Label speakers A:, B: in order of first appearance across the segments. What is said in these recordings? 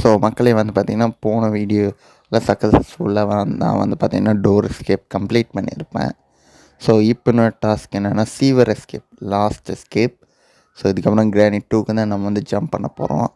A: So மக்களே வந்து பார்த்திங்கன்னா போன வீடியோவில் சக்ஸஸ்ஃபுல்லாக நான் வந்து பார்த்திங்கன்னா டோர் எஸ்கேப் கம்ப்ளீட் பண்ணியிருப்பேன். ஸோ இப்போ இன்னொரு டாஸ்க் என்னென்னா sewer escape, last escape. So இதுக்கப்புறம் கிரானைட் 2க்கு தான் நம்ம வந்து ஜம்ப் பண்ண போகிறோம்.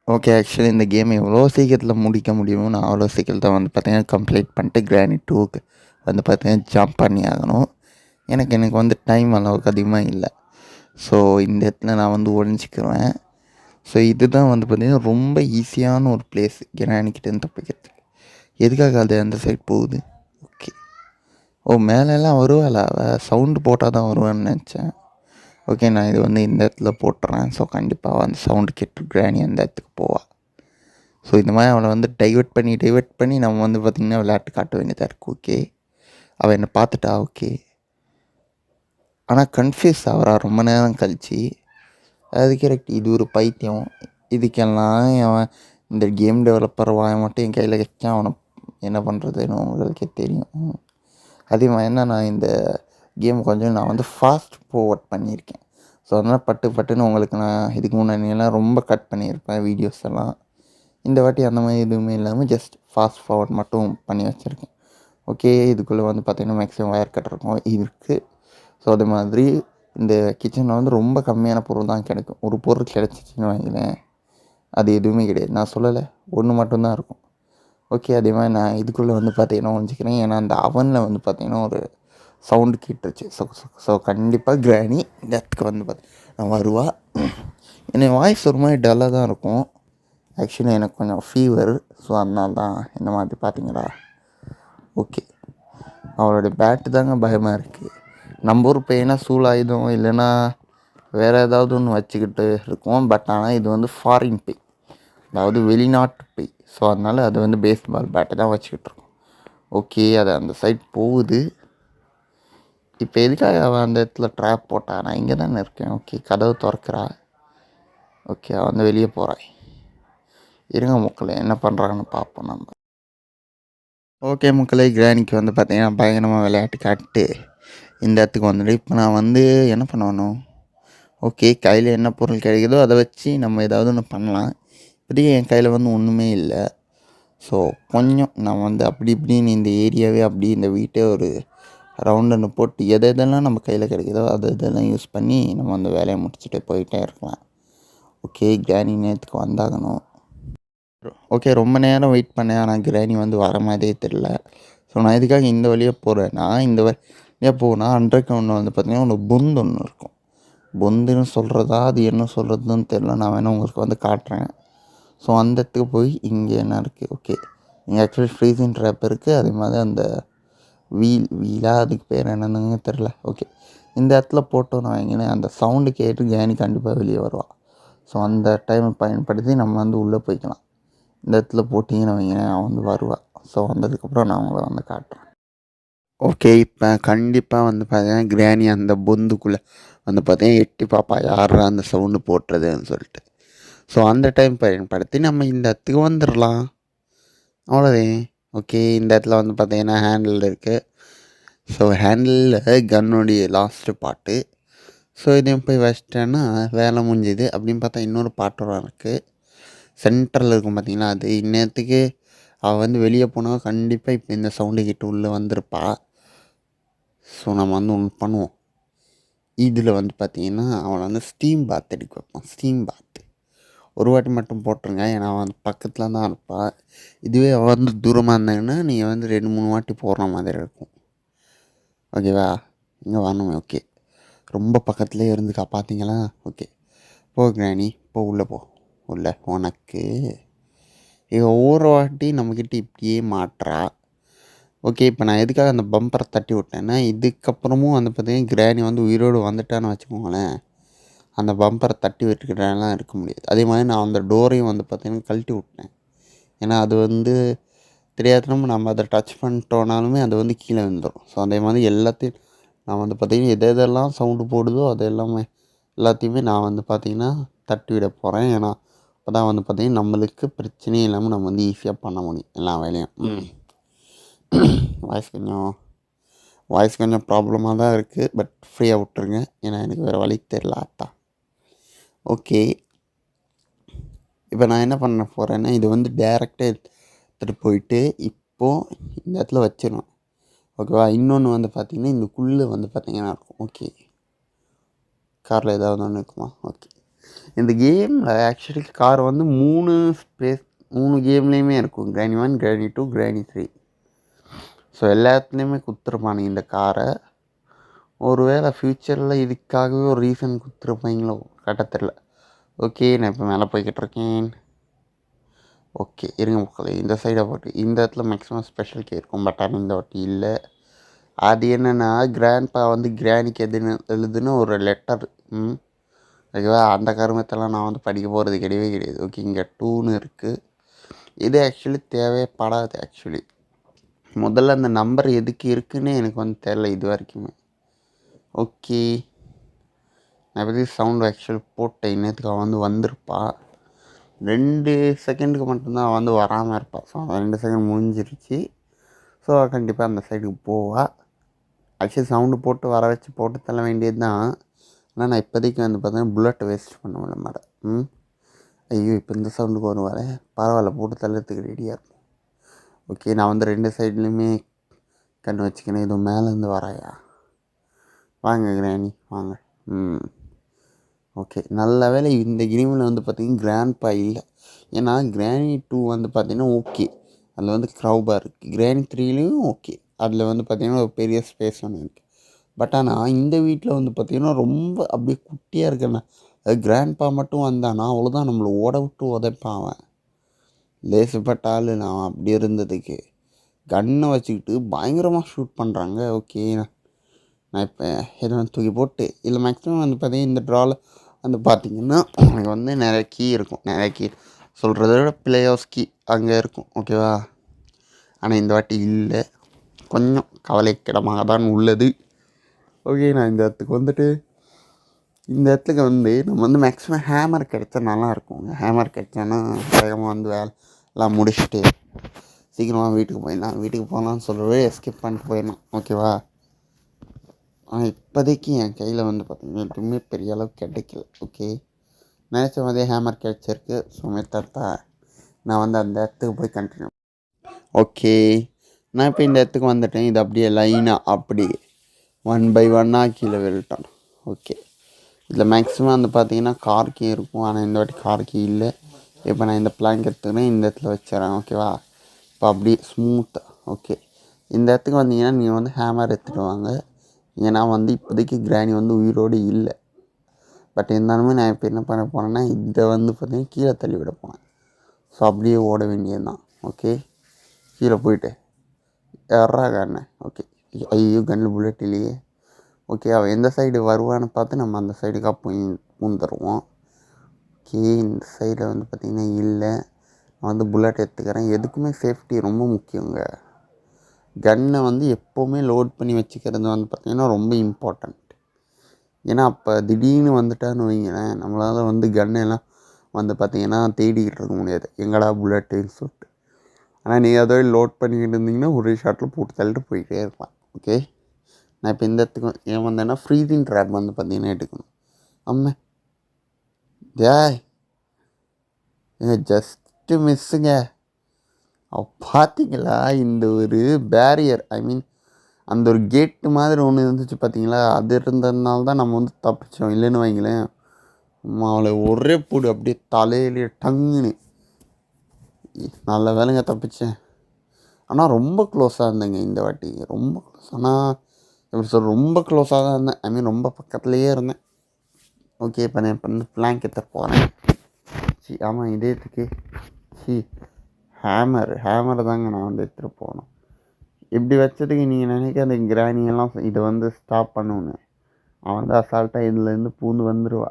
A: ஓகே, ஆக்சுவலி இந்த கேம் எவ்வளோ சீக்கிரத்தில் முடிக்க முடியுமோ நான் அவ்வளோ சீக்கிரத்தில் வந்து பார்த்திங்கன்னா கம்ப்ளீட் பண்ணிட்டு கிரானைட் 2க்கு வந்து பார்த்திங்கன்னா ஜம்ப் பண்ணி ஆகணும். எனக்கு வந்து டைம் அளவுக்கு அதிகமாக இல்லை. ஸோ இந்த இடத்துல நான் வந்து ஒழிஞ்சிக்குவேன். ஸோ இதுதான் வந்து பார்த்திங்கன்னா ரொம்ப ஈஸியான ஒரு பிளேஸ் கிரானிக்கிட்டேருந்து தப்பிக்கிறதுக்கு. எதுக்காக அது அந்த சைட் போகுது? ஓகே, மேலெல்லாம் வருவாளா அவள்? சவுண்டு போட்டால் தான் வருவான்னு நினச்சேன். ஓகே, நான் இது வந்து இந்த இடத்துல போட்டுறேன். ஸோ கண்டிப்பாக அந்த சவுண்டு கேட்டு கிராணி அந்த இடத்துக்கு போவாள். ஸோ இந்த மாதிரி அவளை வந்து டைவெர்ட் பண்ணி நம்ம வந்து பார்த்திங்கன்னா விளையாட்டு காட்ட வேண்டியதாக இருக்குது. ஓகே, அவள் என்னை பார்த்துட்டா. ஓகே, ஆனால் கன்ஃபியூஸ் ஆகிறா ரொம்ப நேரம் கழிச்சு. அது கரெக்ட், இது ஒரு பைத்தியம். இதுக்கெல்லாம் அவன் இந்த கேம் டெவலப்பர் வாய மட்டும் என் கையில் வச்சா அவனை என்ன பண்ணுறதுன்னு உங்களுக்கே தெரியும். அதே மாதிரி தான் நான் இந்த கேம் கொஞ்சம் நான் வந்து ஃபாஸ்ட் ஃபார்வர்ட் பண்ணியிருக்கேன். ஸோ அதனால் பட்டுன்னு உங்களுக்கு நான் இதுக்கு முன்னாடியெல்லாம் ரொம்ப கட் பண்ணியிருப்பேன் வீடியோஸ் எல்லாம். இந்த வாட்டி அந்த மாதிரி எதுவுமே இல்லாமல் ஜஸ்ட் ஃபாஸ்ட் ஃபார்வர்ட் மட்டும் பண்ணி வச்சுருக்கேன். ஓகே, இதுக்குள்ளே வந்து பார்த்திங்கன்னா மேக்ஸிமம் வயர் கட் இருக்குது. ஸோ அது மாதிரி இந்த கிச்சனில் வந்து ரொம்ப கம்மியான பொருள் தான் கிடைக்கும். ஒரு பொருள் கிடச்சிச்சின்னு வைங்களேன், அது எதுவுமே கிடையாது. நான் சொல்லலை, ஒன்று மட்டும்தான் இருக்கும். ஓகே, அதே மாதிரி நான் இதுக்குள்ளே வந்து பார்த்திங்கன்னா ஒழிஞ்சிக்கிறேன். ஏன்னா அந்த அவனில் வந்து பார்த்திங்கன்னா ஒரு சவுண்டு கேட்டுருச்சு. ஸோ கண்டிப்பாக கிராணி இந்த இடத்துக்கு வந்து பார்த்திங்கன்னா வருவா. என் வாய்ஸ் ஒரு மாதிரி டல்லாக தான் இருக்கும். ஆக்சுவலி எனக்கு கொஞ்சம் ஃபீவர். ஸோ அதனால தான் இந்த மாதிரி பார்த்தீங்களா. ஓகே, அவளுடைய பேட்டு தாங்க பயமாக இருக்குது. நம்ம ஊர் பையனா சூலாயுதம் இல்லைன்னா வேறு ஏதாவது ஒன்று வச்சுக்கிட்டு இருக்கோம். பட் ஆனால் இது வந்து ஃபாரின் பை, அதாவது வெளிநாட்டு பை. ஸோ அதனால் அது வந்து பேஸ்பால் பேட்டை தான் வச்சுக்கிட்டு இருக்கோம். ஓகே, அது அந்த சைட் போகுது. இப்போ எதுக்காக அவன் அந்த இடத்துல ட்ராப் போட்டா? நான் இங்கே தானே இருக்கேன். ஓகே, கதவு திறக்கிறா. ஓகே, அவன் வந்து வெளியே போகிறாய். இருங்க மக்களே, என்ன பண்ணுறாங்கன்னு பார்ப்போம் நம்ம. ஓகே மக்களே, கிரானிக்கு வந்து பார்த்திங்கன்னா பயங்கரமாக விளையாட்டு காட்டு இந்த இடத்துக்கு வந்துட்டு இப்போ நான் வந்து என்ன பண்ணணும்? ஓகே, கையில் என்ன பொருள் கிடைக்குதோ அதை வச்சு நம்ம ஏதாவது ஒன்று பண்ணலாம். இப்போதைக்கு என் கையில் வந்து ஒன்றுமே இல்லை. ஸோ கொஞ்சம் நான் வந்து அப்படி இப்படின்னு இந்த ஏரியாவே அப்படி இந்த வீட்டே ஒரு ரவுண்டுன்னு போட்டு எதெல்லாம் நம்ம கையில் கிடைக்குதோ இதெல்லாம் யூஸ் பண்ணி நம்ம அந்த வேலையை முடிச்சுட்டு போயிட்டே இருக்கலாம். ஓகே, கிராணி நேரத்துக்கு வந்தாகணும். ஓகே, ரொம்ப நேரம் வெயிட் பண்ணேன், ஆனால் கிராணி வந்து வர மாதிரியே தெரில. ஸோ நான் இதுக்காக இந்த வழியாக போகிறேன்னா இந்த வழியாக போனால் அண்டர் கிரவுண்டில் வந்து பார்த்திங்கன்னா ஒன்று பொந்து ஒன்று இருக்கும். பொந்துன்னு சொல்கிறதா அது என்ன சொல்கிறதுன்னு தெரில. நான் வேணால் உங்களுக்கு வந்து காட்டுறேன். ஸோ அந்த இடத்துக்கு போய் இங்கே என்ன இருக்குது? ஓகே, இங்கே ஆக்சுவலி ஃப்ரீசிங் ட்ராப் இருக்குது. அதே மாதிரி அந்த வீலாக அதுக்கு பேர் என்னென்னு தெரில. ஓகே, இந்த இடத்துல போட்டோன்னு வைங்களேன், அந்த சவுண்டு கேட்டு கிராணி கண்டிப்பாக வெளியே வருவாள். ஸோ அந்த டைமை பயன்படுத்தி நம்ம வந்து உள்ளே போய்க்கலாம். இந்த இடத்துல போட்டிங்கன்னு வைங்களேன், அவன் வந்து வருவாள். ஸோ வந்ததுக்கப்புறம் நான் அவங்கள வந்து காட்டுறேன். ஓகே, இப்போ கண்டிப்பாக வந்து பார்த்தீங்கன்னா கிராணி அந்த பொந்துக்குள்ளே வந்து பார்த்தீங்கன்னா எட்டி பாப்பா யாரா அந்த சவுண்டு போட்டுறதுன்னு சொல்லிட்டு. ஸோ அந்த டைம் பயன்படுத்தி நம்ம இந்த இடத்துக்கு வந்துடலாம். அவ்வளோதான். ஓகே, இந்த இடத்துல வந்து பார்த்தீங்கன்னா ஹேண்டில் இருக்குது. ஸோ ஹேண்டிலில் கன்னுடைய லாஸ்ட்டு பாட்டு. ஸோ இதையும் போய் வச்சிட்டேன்னா வேலை முடிஞ்சுது. அப்படின்னு பார்த்தா இன்னொரு பாட்டோட இருக்குது சென்டரில் இருக்கும் பார்த்தீங்களா. அது இந்நேரத்துக்கு அவள் வந்து வெளியே போனால் கண்டிப்பாக இப்போ இந்த சவுண்டு கிட்ட உள்ளே வந்திருப்பா. ஸோ நம்ம வந்து ஒன்று பண்ணுவோம். இதில் வந்து பார்த்திங்கன்னா அவனை வந்து ஸ்டீம் பாத் அடிக்க வைப்பான். ஸ்டீம் பாத்து ஒரு வாட்டி மட்டும் போட்டுருங்க, ஏன்னா அவன் வந்து பக்கத்தில் தான் இருப்பாள். இதுவே அவள் வந்து தூரமாக இருந்தாங்கன்னா நீங்கள் வந்து 2-3 வாட்டி போடுற மாதிரி இருக்கும். ஓகேவா? இங்கே வரணுமே. ஓகே, ரொம்ப பக்கத்துலேயே இருந்துக்கா பார்த்தீங்களா? ஓகே, போ கிராணி, போ உள்ளே போ. உள்ள உனக்கு ஒவ்வொரு வாட்டி நம்மக்கிட்ட இப்படியே மாட்டுறா. ஓகே, இப்போ நான் எதுக்காக அந்த பம்பரை தட்டி விட்டேன்னா இதுக்கப்புறமும் வந்து பார்த்திங்கன்னா கிராணி வந்து உயிரோடு வந்துட்டான்னு வச்சுக்கோங்களேன், அந்த பம்பரை தட்டி விட்டுக்கிட்டாலாம் இருக்க முடியாது. அதே மாதிரி நான் அந்த டோரையும் வந்து பார்த்திங்கன்னா கழட்டி விட்டேன். ஏன்னா அது வந்து தெரியாதனமா நம்ம அதை டச் பண்ணிட்டோனாலுமே அது வந்து கீழே வந்துடும். ஸோ அதே மாதிரி எல்லாத்தையும் நான் வந்து பார்த்திங்கன்னா எதெல்லாம் சவுண்டு போடுதோ அது எல்லாத்தையுமே நான் வந்து பார்த்திங்கன்னா தட்டி விட போகிறேன். ஏன்னா அப்போ தான் வந்து பார்த்திங்கன்னா நம்மளுக்கு பிரச்சனையே இல்லாமல் நம்ம வந்து ஈஸியாக பண்ண முடியும் எல்லா வேலையும்.
B: வாய்ஸ் கொஞ்சம் ப்ராப்ளமாக தான் இருக்குது. பட் ஃப்ரீயாக விட்டுருங்க, ஏன்னா எனக்கு வேறு வழி தெரில. அதான் ஓகே. இப்போ நான் என்ன பண்ண போகிறேன்னா, இது வந்து டேரெக்டாக எடுத்துகிட்டு போயிட்டு இப்போது இந்த இடத்துல வச்சிடணும். ஓகேவா? இன்னொன்று வந்து பார்த்திங்கன்னா இதுக்குள்ளே வந்து பார்த்திங்கன்னா இருக்கும். ஓகே, காரில் ஏதாவது ஒன்று இருக்குமா? ஓகே. இந்த கேமில் ஆக்சுவலி கார் வந்து 3 கேம்லேயுமே இருக்கும். கிராணி 1, கிராணி 2, கிராணி 3. ஸோ எல்லாத்துலேயுமே கொடுத்துருப்பானுங்க இந்த காரை. ஒருவேளை ஃப்யூச்சரில் இதுக்காகவே ஒரு ரீசன் கொடுத்துருப்பாங்களோ, கரெக்டாக தெரில. ஓகே, நான் இப்போ மேலே போய்கிட்டு இருக்கேன். ஓகே, இருங்க மக்களே, இந்த சைடை போட்டு இந்த இடத்துல மேக்ஸிமம் ஸ்பெஷல் கே இருக்கும். பட் ஆனால் இந்த வாட்டி இல்லை. அது என்னென்னா, கிராண்ட்பா வந்து கிராணிக்கு எழுதுன்னு ஒரு லெட்டர். ஓகேவா? அந்த கருமத்தெல்லாம் நான் வந்து படிக்க போகிறது கிடையவே கிடையாது. ஓகே, இங்கே 2ன்னு இருக்குது. இது ஆக்சுவலி தேவைப்படாது. ஆக்சுவலி முதல்ல அந்த நம்பர் எதுக்கு இருக்குன்னு எனக்கு வந்து தெரில இது வரைக்குமே. ஓகே, நான் பற்றி சவுண்டு ஆக்சுவலி போட்டேன். இன்னத்துக்கு அவன் வந்து வந்திருப்பா. 2 செகண்டுக்கு மட்டும்தான் வந்து வராமல் இருப்பாள். ஸோ 2 செகண்ட் முடிஞ்சிருச்சு. ஸோ கண்டிப்பாக அந்த சைடுக்கு போவாள். ஆக்சுவலி சவுண்டு போட்டு வர வச்சு போட்டு தள்ள வேண்டியது தான். ஆனால் நான் இப்போதைக்கு வந்து பார்த்தீங்கன்னா புல்லட்டை வேஸ்ட் பண்ண முடியல மேடம். ஐயோ, இப்போ இந்த சவுண்டுக்கு வரும் வர பரவாயில்ல, போட்டு தள்ளறதுக்கு ரெடியாக இருக்கும். ஓகே, நான் வந்து 2 சைட்லேயுமே கண்ணு வச்சுக்கிறேன். இதுவும் மேலேருந்து வராயா? வாங்க கிராணி, வாங்க. ஓகே, நல்ல வேலை இந்த கேமில் வந்து பார்த்திங்கன்னா கிராண்ட்பா இல்லை. ஏன்னா கிராணி 2 வந்து பார்த்திங்கன்னா ஓகே, அதில் வந்து க்ரௌபாக இருக்குது. கிராணி 3லேயும் ஓகே, அதில் வந்து பார்த்திங்கன்னா ஒரு பெரிய ஸ்பேஸ் ஒன்று இருக்குது. பட் ஆனால் இந்த வீட்டில் வந்து பார்த்திங்கன்னா ரொம்ப அப்படியே குட்டியாக இருக்கேண்ணா. அது கிராண்ட்பா மட்டும் வந்தானா அவ்வளோதான், நம்மளை ஓட விட்டு உதைப்பான். லேசுப்பட்ட ஆள் நான் அப்படி இருந்ததுக்கு கன்னை வச்சுக்கிட்டு பயங்கரமாக ஷூட் பண்ணுறாங்க. ஓகே, நான் இப்போ எதுவும் தூக்கி போட்டு இல்லை மேக்ஸிமம் வந்து பார்த்திங்கன்னா இந்த ட்ராவில் வந்து பார்த்திங்கன்னா எனக்கு வந்து நிறைய கீ இருக்கும். நிறைய கீ சொல்கிறத விட பிளே ஹவுஸ் கீ அங்கே இருக்கும். ஓகேவா? ஆனால் இந்த வாட்டி இல்லை, கொஞ்சம் கவலைக்கிடமாக தான் உள்ளது. ஓகே, நான் இந்த இடத்துக்கு வந்துட்டு இந்த இடத்துக்கு வந்து நம்ம வந்து மேக்ஸிமம் ஹேமர் கிடைச்சா நல்லாயிருக்கும். ஹேமர் கிடைச்சானா வேகமாக வந்து வேலைலாம் முடிச்சுட்டு சீக்கிரமாக வீட்டுக்கு போயிடலாம். வீட்டுக்கு போகலான்னு சொல்கிறவே எஸ்கேப் பண்ணிட்டு போயிடலாம். ஓகேவா? ஆனால் இப்போதைக்கு என் கையில் வந்து பார்த்திங்கன்னா எதுவுமே பெரிய அளவுக்கு கிடைக்கல. ஓகே, நினச்ச மாதிரியே ஹேமர் கிடைச்சிருக்கு. ஸோ மெத்தட்டா நான் வந்து அந்த இடத்துக்கு போய் கண்டினியூ. ஓகே, நான் இப்போ இந்த இடத்துக்கு வந்துட்டேன். இது அப்படியே லைனாக அப்படி 1 by 1 கீழே விழுட்டான். ஓகே, இதில் மேக்ஸிமம் வந்து பார்த்திங்கன்னா கார் கீ இருக்கும். ஆனால் இந்த வாட்டி கார் கீ இல்லை. இப்போ நான் இந்த பிளாங்க் எடுத்துக்கிறேன், இந்த இடத்துல வச்சிடறேன். ஓகேவா? இப்போ அப்படியே ஸ்மூத்தாக. ஓகே, இந்த இடத்துக்கு வந்தீங்கன்னா நீங்கள் வந்து ஹேமர் எடுத்துகிட்டு வாங்க. ஏன்னா வந்து இப்போதைக்கு கிராணி வந்து உயிரோடு இல்லை. பட் இருந்தாலுமே நான் இப்போ என்ன பண்ண போனேன்னா இதை வந்து பார்த்திங்கன்னா கீழே தள்ளி விட போனேன். ஸோ அப்படியே ஓட வேண்டியது தான். ஓகே, கீழே போயிட்டு யாரா கண்ணு. ஓகே, ஐயோ கண்ணில் புல்லட் இல்லையே. ஓகே, அவன் எந்த சைடு வருவான்னு பார்த்து நம்ம அந்த சைடுக்காக போய் பூந்துருவோம். ஓகே, இந்த சைடில் வந்து பார்த்திங்கன்னா இல்லை. நான் வந்து புல்லட் எடுத்துக்கிறேன். எதுக்குமே சேஃப்டி ரொம்ப முக்கியங்க. கன்னை வந்து எப்போவுமே லோட் பண்ணி வச்சுக்கிறது வந்து பார்த்திங்கன்னா ரொம்ப இம்பார்ட்டண்ட். ஏன்னா அப்போ திடீர்னு வந்துட்டான்னு வைங்களேன், நம்மளால் வந்து கன்னெல்லாம் வந்து பார்த்திங்கன்னா தேடிக்கிட்டு இருக்க முடியாது, எங்கடா புல்லட்டுன்னு சொல்லிட்டு. ஆனால் நீங்கள் அதோட லோட் பண்ணிக்கிட்டு இருந்தீங்கன்னா ஒரே ஷாட்டில் போட்டு தள்ளிட்டு போயிட்டே இருக்கலாம். ஓகே, நான் இப்போ இந்த இடத்துக்கு ஏன் வந்தேன்னா ஃப்ரீசிங் ட்ராப் வந்து பார்த்திங்கன்னா எடுக்கணும். அம்மே ஜஸ்ட்டு மிஸ்ஸுங்க. பார்த்தீங்களா இந்த ஒரு பேரியர், ஐ மீன் அந்த ஒரு கேட்டு மாதிரி ஒன்று இருந்துச்சு பார்த்தீங்களா? அது இருந்ததுனால தான் நம்ம வந்து தப்பிச்சோம். இல்லைன்னு வைங்களேன், அவளை ஒரே போடு அப்படியே தலையிலே டங்குன்னு. நல்ல வேலைங்க தப்பிச்சேன். ஆனால் ரொம்ப க்ளோஸாக இருந்தேங்க இந்த வாட்டி, ரொம்ப க்ளோஸ். ஆனால் எப்படி சொல்ற, ரொம்ப க்ளோஸாக தான் இருந்தேன். ஐ மீன் ரொம்ப பக்கத்துலேயே இருந்தேன். ஓகே, இப்போ நான் இப்போ வந்து பிளாங்க் எடுத்து போகிறேன். ஆமாம், இதேத்துக்கு ஹேமர் தாங்க நான் வந்து எடுத்துகிட்டு போகணும். இப்படி வச்சதுக்கு நீங்கள் நினைக்க அந்த கிராணியெல்லாம் இதை வந்து ஸ்டாப் பண்ணணுன்னு அவன் வந்து அசால்ட்டாக இதுலேருந்து பூந்து வந்துடுவா.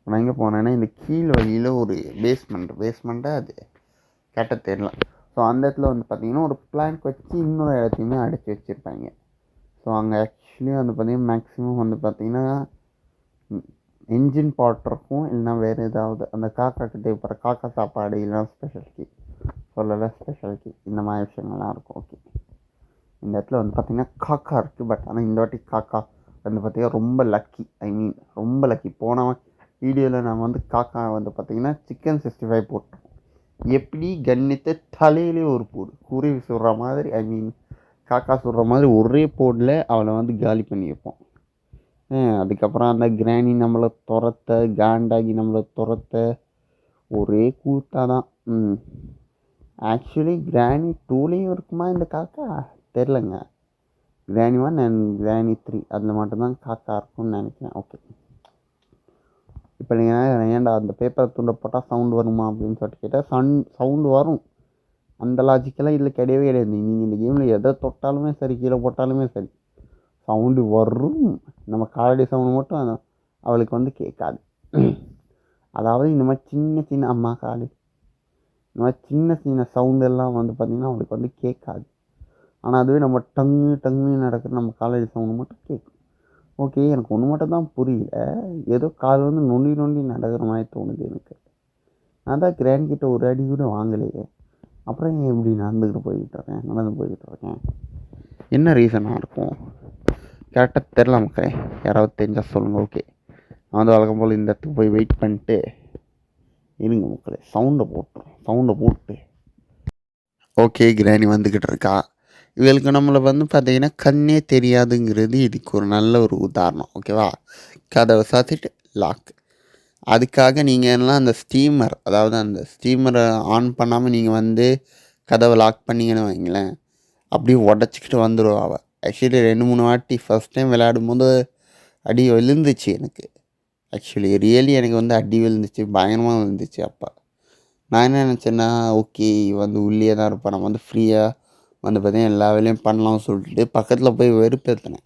B: நான் எங்கே போனேன்னா இந்த கீழ் வழியில் ஒரு பேஸ்மெண்ட்டாக அது கேட்ட தெரியல. ஸோ அந்த இடத்துல வந்து பார்த்திங்கன்னா ஒரு பிளாங்க் வச்சு இன்னொரு இடத்தையுமே அடைச்சி வச்சுருப்பாங்க. ஸோ அங்கே ஆக்சுவலி வந்து பார்த்திங்கன்னா மேக்ஸிமம் வந்து பார்த்திங்கன்னா இன்ஜின் பார்ட் இருக்கும், இல்லைனா வேறு ஏதாவது அந்த காக்காக்கு தேவைப்படுற காக்கா சாப்பாடு இல்லைனா ஸ்பெஷல் கீ. சொல்லலை ஸ்பெஷாலிட்டி இந்த மாதிரி விஷயங்கள்லாம் இருக்கும். ஓகே, இந்த இடத்துல வந்து பார்த்திங்கன்னா காக்கா இருக்குது. பட் ஆனால் இந்த வாட்டி காக்கா வந்து பார்த்திங்கன்னா ரொம்ப லக்கி. ரொம்ப லக்கி. போன வீடியோவில் நம்ம வந்து காக்கா வந்து பார்த்திங்கன்னா சிக்கன் 65 போட்டோம். எப்படி கண்ணித்த தலையிலே ஒரு போடு, குருவி சுடுற மாதிரி, காக்கா சுடுற மாதிரி ஒரே போடில் அவளை வந்து காலி பண்ணி வைப்போம். அதுக்கப்புறம் அந்த கிராணி நம்மளை துரத்த, காண்டாகி நம்மளை துரத்த, ஒரே கூத்தாக தான். ஆக்சுவலி கிராணி 2லேயும் இருக்குமா இந்த காக்கா தெரிலங்க. கிராணி 1 அண்ட் கிராணி 3 அதில் மட்டும்தான் காக்கா இருக்கும்னு நினைக்கிறேன். ஓகே, இப்போ நீங்கள் ஏன்டா அந்த பேப்பர் துண்டை போட்டால் சவுண்டு வருமா அப்படின்னு சொல்லிட்டு கேட்டால் சவுண்டு வரும். அந்த லாஜிக்கெல்லாம் இதில் கிடையவே கிடையாது. நீங்கள் இந்த கேமில் எதை தொட்டாலுமே சரி, கீழே போட்டாலுமே சரி, சவுண்டு வரும். நம்ம காலடி சவுண்டு மட்டும் அவளுக்கு வந்து கேட்காது. அதாவது இந்த மாதிரி சின்ன சின்ன அம்மா காலு, இந்த மாதிரி சின்ன சின்ன சவுண்டெல்லாம் வந்து பார்த்திங்கன்னா அவளுக்கு வந்து கேட்காது. ஆனால் அதுவே நம்ம டங்கு நடக்கிற நம்ம காலடி சவுண்டு மட்டும் கேட்கும். ஓகே, எனக்கு ஒன்று மட்டும் தான் புரியல. ஏதோ கால் வந்து நொண்டி நடக்கிற மாதிரி தோணுது எனக்கு. நான் தான் கிராண்ட்கிட்ட ஒரு அடி கூட வாங்கலையே, அப்புறம் எப்படி நடந்து போய்கிட்டு இருக்கேன். என்ன ரீசனாக இருக்கும் கரெக்டாக தெரில மக்களே. யாராவது தெரிஞ்சால் சொல்லுங்கள். ஓகே, நான் வந்து வழக்கம் போல் இந்த இடத்துக்கு போய் வெயிட் பண்ணிட்டு இருங்க மக்களே. சவுண்டை போட்டு ஓகே, கிராணி வந்துக்கிட்டு இருக்கா. இவளுக்கு நம்மளை வந்து பார்த்திங்கன்னா கண்ணே தெரியாதுங்கிறது இதுக்கு ஒரு நல்ல ஒரு உதாரணம். ஓகேவா, கதவை சாத்திட்டு லாக். அதுக்காக நீங்கள் எல்லாம் அந்த ஸ்டீமர், அதாவது அந்த ஸ்டீமரை ஆன் பண்ணாமல் நீங்கள் வந்து கதவை லாக் பண்ணிங்கன்னு வைங்களேன், அப்படியே உடச்சிக்கிட்டு வந்துடுவா அவள். ஆக்சுவலி 2-3 வாட்டி ஃபஸ்ட் டைம் விளையாடும் போது அடி விழுந்துச்சு எனக்கு. ஆக்சுவலி ரியலி எனக்கு வந்து அடி விழுந்துச்சு, பயங்கரமாக விழுந்துச்சு. அப்போ நான் என்ன நினச்சேன்னா, ஓகே வந்து உள்ளே தான் இருப்பேன், நம்ம வந்து ஃப்ரீயாக வந்து பார்த்தீங்கன்னா எல்லா வேலையும் பண்ணலாம்னு சொல்லிட்டு பக்கத்தில் போய் வெறுப்பேற்றினேன்.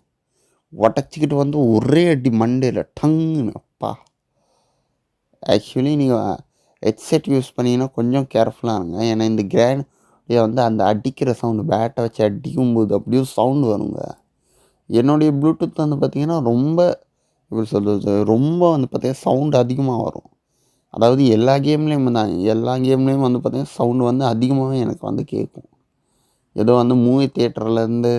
B: உடச்சிக்கிட்டு வந்து ஒரே அடி மண்டையில் டங்குன்னு. அப்பா, ஆக்சுவலி நீங்கள் ஹெட்செட் யூஸ் பண்ணிங்கன்னா கொஞ்சம் கேர்ஃபுல்லாக இருங்க. ஏன்னா இந்த கிராண்ட் வந்து அந்த அடிக்கிற சவுண்டு, பேட்டை வச்சு அடிக்கும்போது அப்படியும் சவுண்டு வருங்க. என்னுடைய ப்ளூடூத் வந்து பார்த்திங்கன்னா ரொம்ப எப்படி சொல்கிறது, ரொம்ப வந்து பார்த்திங்கன்னா சவுண்டு அதிகமாக வரும். அதாவது எல்லா கேம்லேயும் வந்து பார்த்திங்கன்னா சவுண்டு வந்து அதிகமாகவே எனக்கு வந்து கேட்கும். ஏதோ வந்து மூவி தியேட்டர்லேருந்து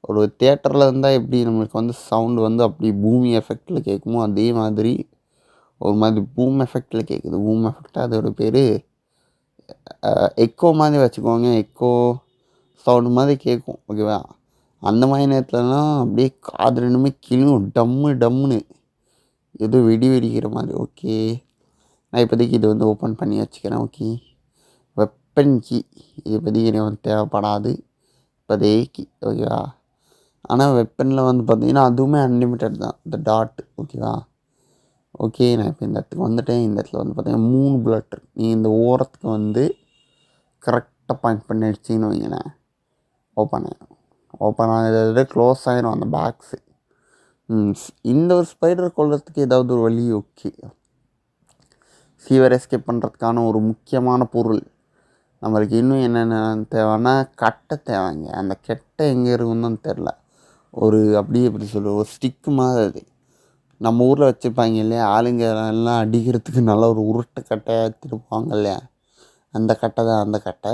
B: ஒரு தியேட்டரில் இருந்தால் எப்படி நம்மளுக்கு வந்து சவுண்டு வந்து அப்படி பூமி எஃபெக்டில் கேட்குமோ, அதே மாதிரி ஒரு மாதிரி பூம் எஃபெக்டில் கேட்குது. பூம் எஃபெக்டாக அதோட பேர் எக்கோ மாதிரி வச்சுக்கோங்க. எக்கோ சவுண்டு மாதிரி கேட்கும். ஓகேவா, அந்த மாதிரி நேரத்துலலாம் அப்படியே காது ரெண்டுமே கிளும், டம்முன்னு ஏதோ வெடிக்கிற மாதிரி. ஓகே, நான் இப்போதைக்கு இது வந்து ஓப்பன் பண்ணி வச்சுக்கிறேன். ஓகே, வெப்பன் கீ இது இப்போதைக்கு எனக்கு வந்து தேவைப்படாது இப்போதைக்கு. ஓகேவா, ஆனால் வெப்பனில் வந்து பார்த்திங்கன்னா அதுவுமே அன்லிமிட்டட் தான், இந்த டாட். ஓகேவா, ஓகே, நான் இப்போ இந்த இடத்துக்கு வந்துட்டேன். இந்த இடத்துல வந்து பார்த்திங்கன்னா 3 புல்லட் இருக்குது. நீ இந்த ஓரத்துக்கு வந்து கரெக்டாக பாயிண்ட் பண்ணி அடிச்சிங்கன்னு வைங்களேன், ஓப்பன் ஆனதை க்ளோஸ் ஆகிடும் அந்த பாக்ஸு. இந்த ஒரு ஸ்பைடர் கொள்றதுக்கு ஏதாவது ஒரு வழி. ஓகே, ஃபீவர் எஸ்கேப் பண்ணுறதுக்கான ஒரு முக்கியமான பொருள் நம்மளுக்கு இன்னும் என்னென்ன தேவைன்னா கட்டை தேவைங்க. அந்த கெட்டை எங்கே இருக்குன்னு தெரில. ஒரு அப்படியே எப்படி சொல்கிறது, ஒரு ஸ்டிக்கு மாதிரி. அது நம்ம ஊரில் வச்சுருப்பாங்க இல்லையா, ஆளுங்க எல்லாம் அடிக்கிறதுக்கு நல்ல ஒரு உருட்டை கட்டையாக எடுத்துருப்பாங்க இல்லையா, அந்த கட்டை தான். அந்த கட்டை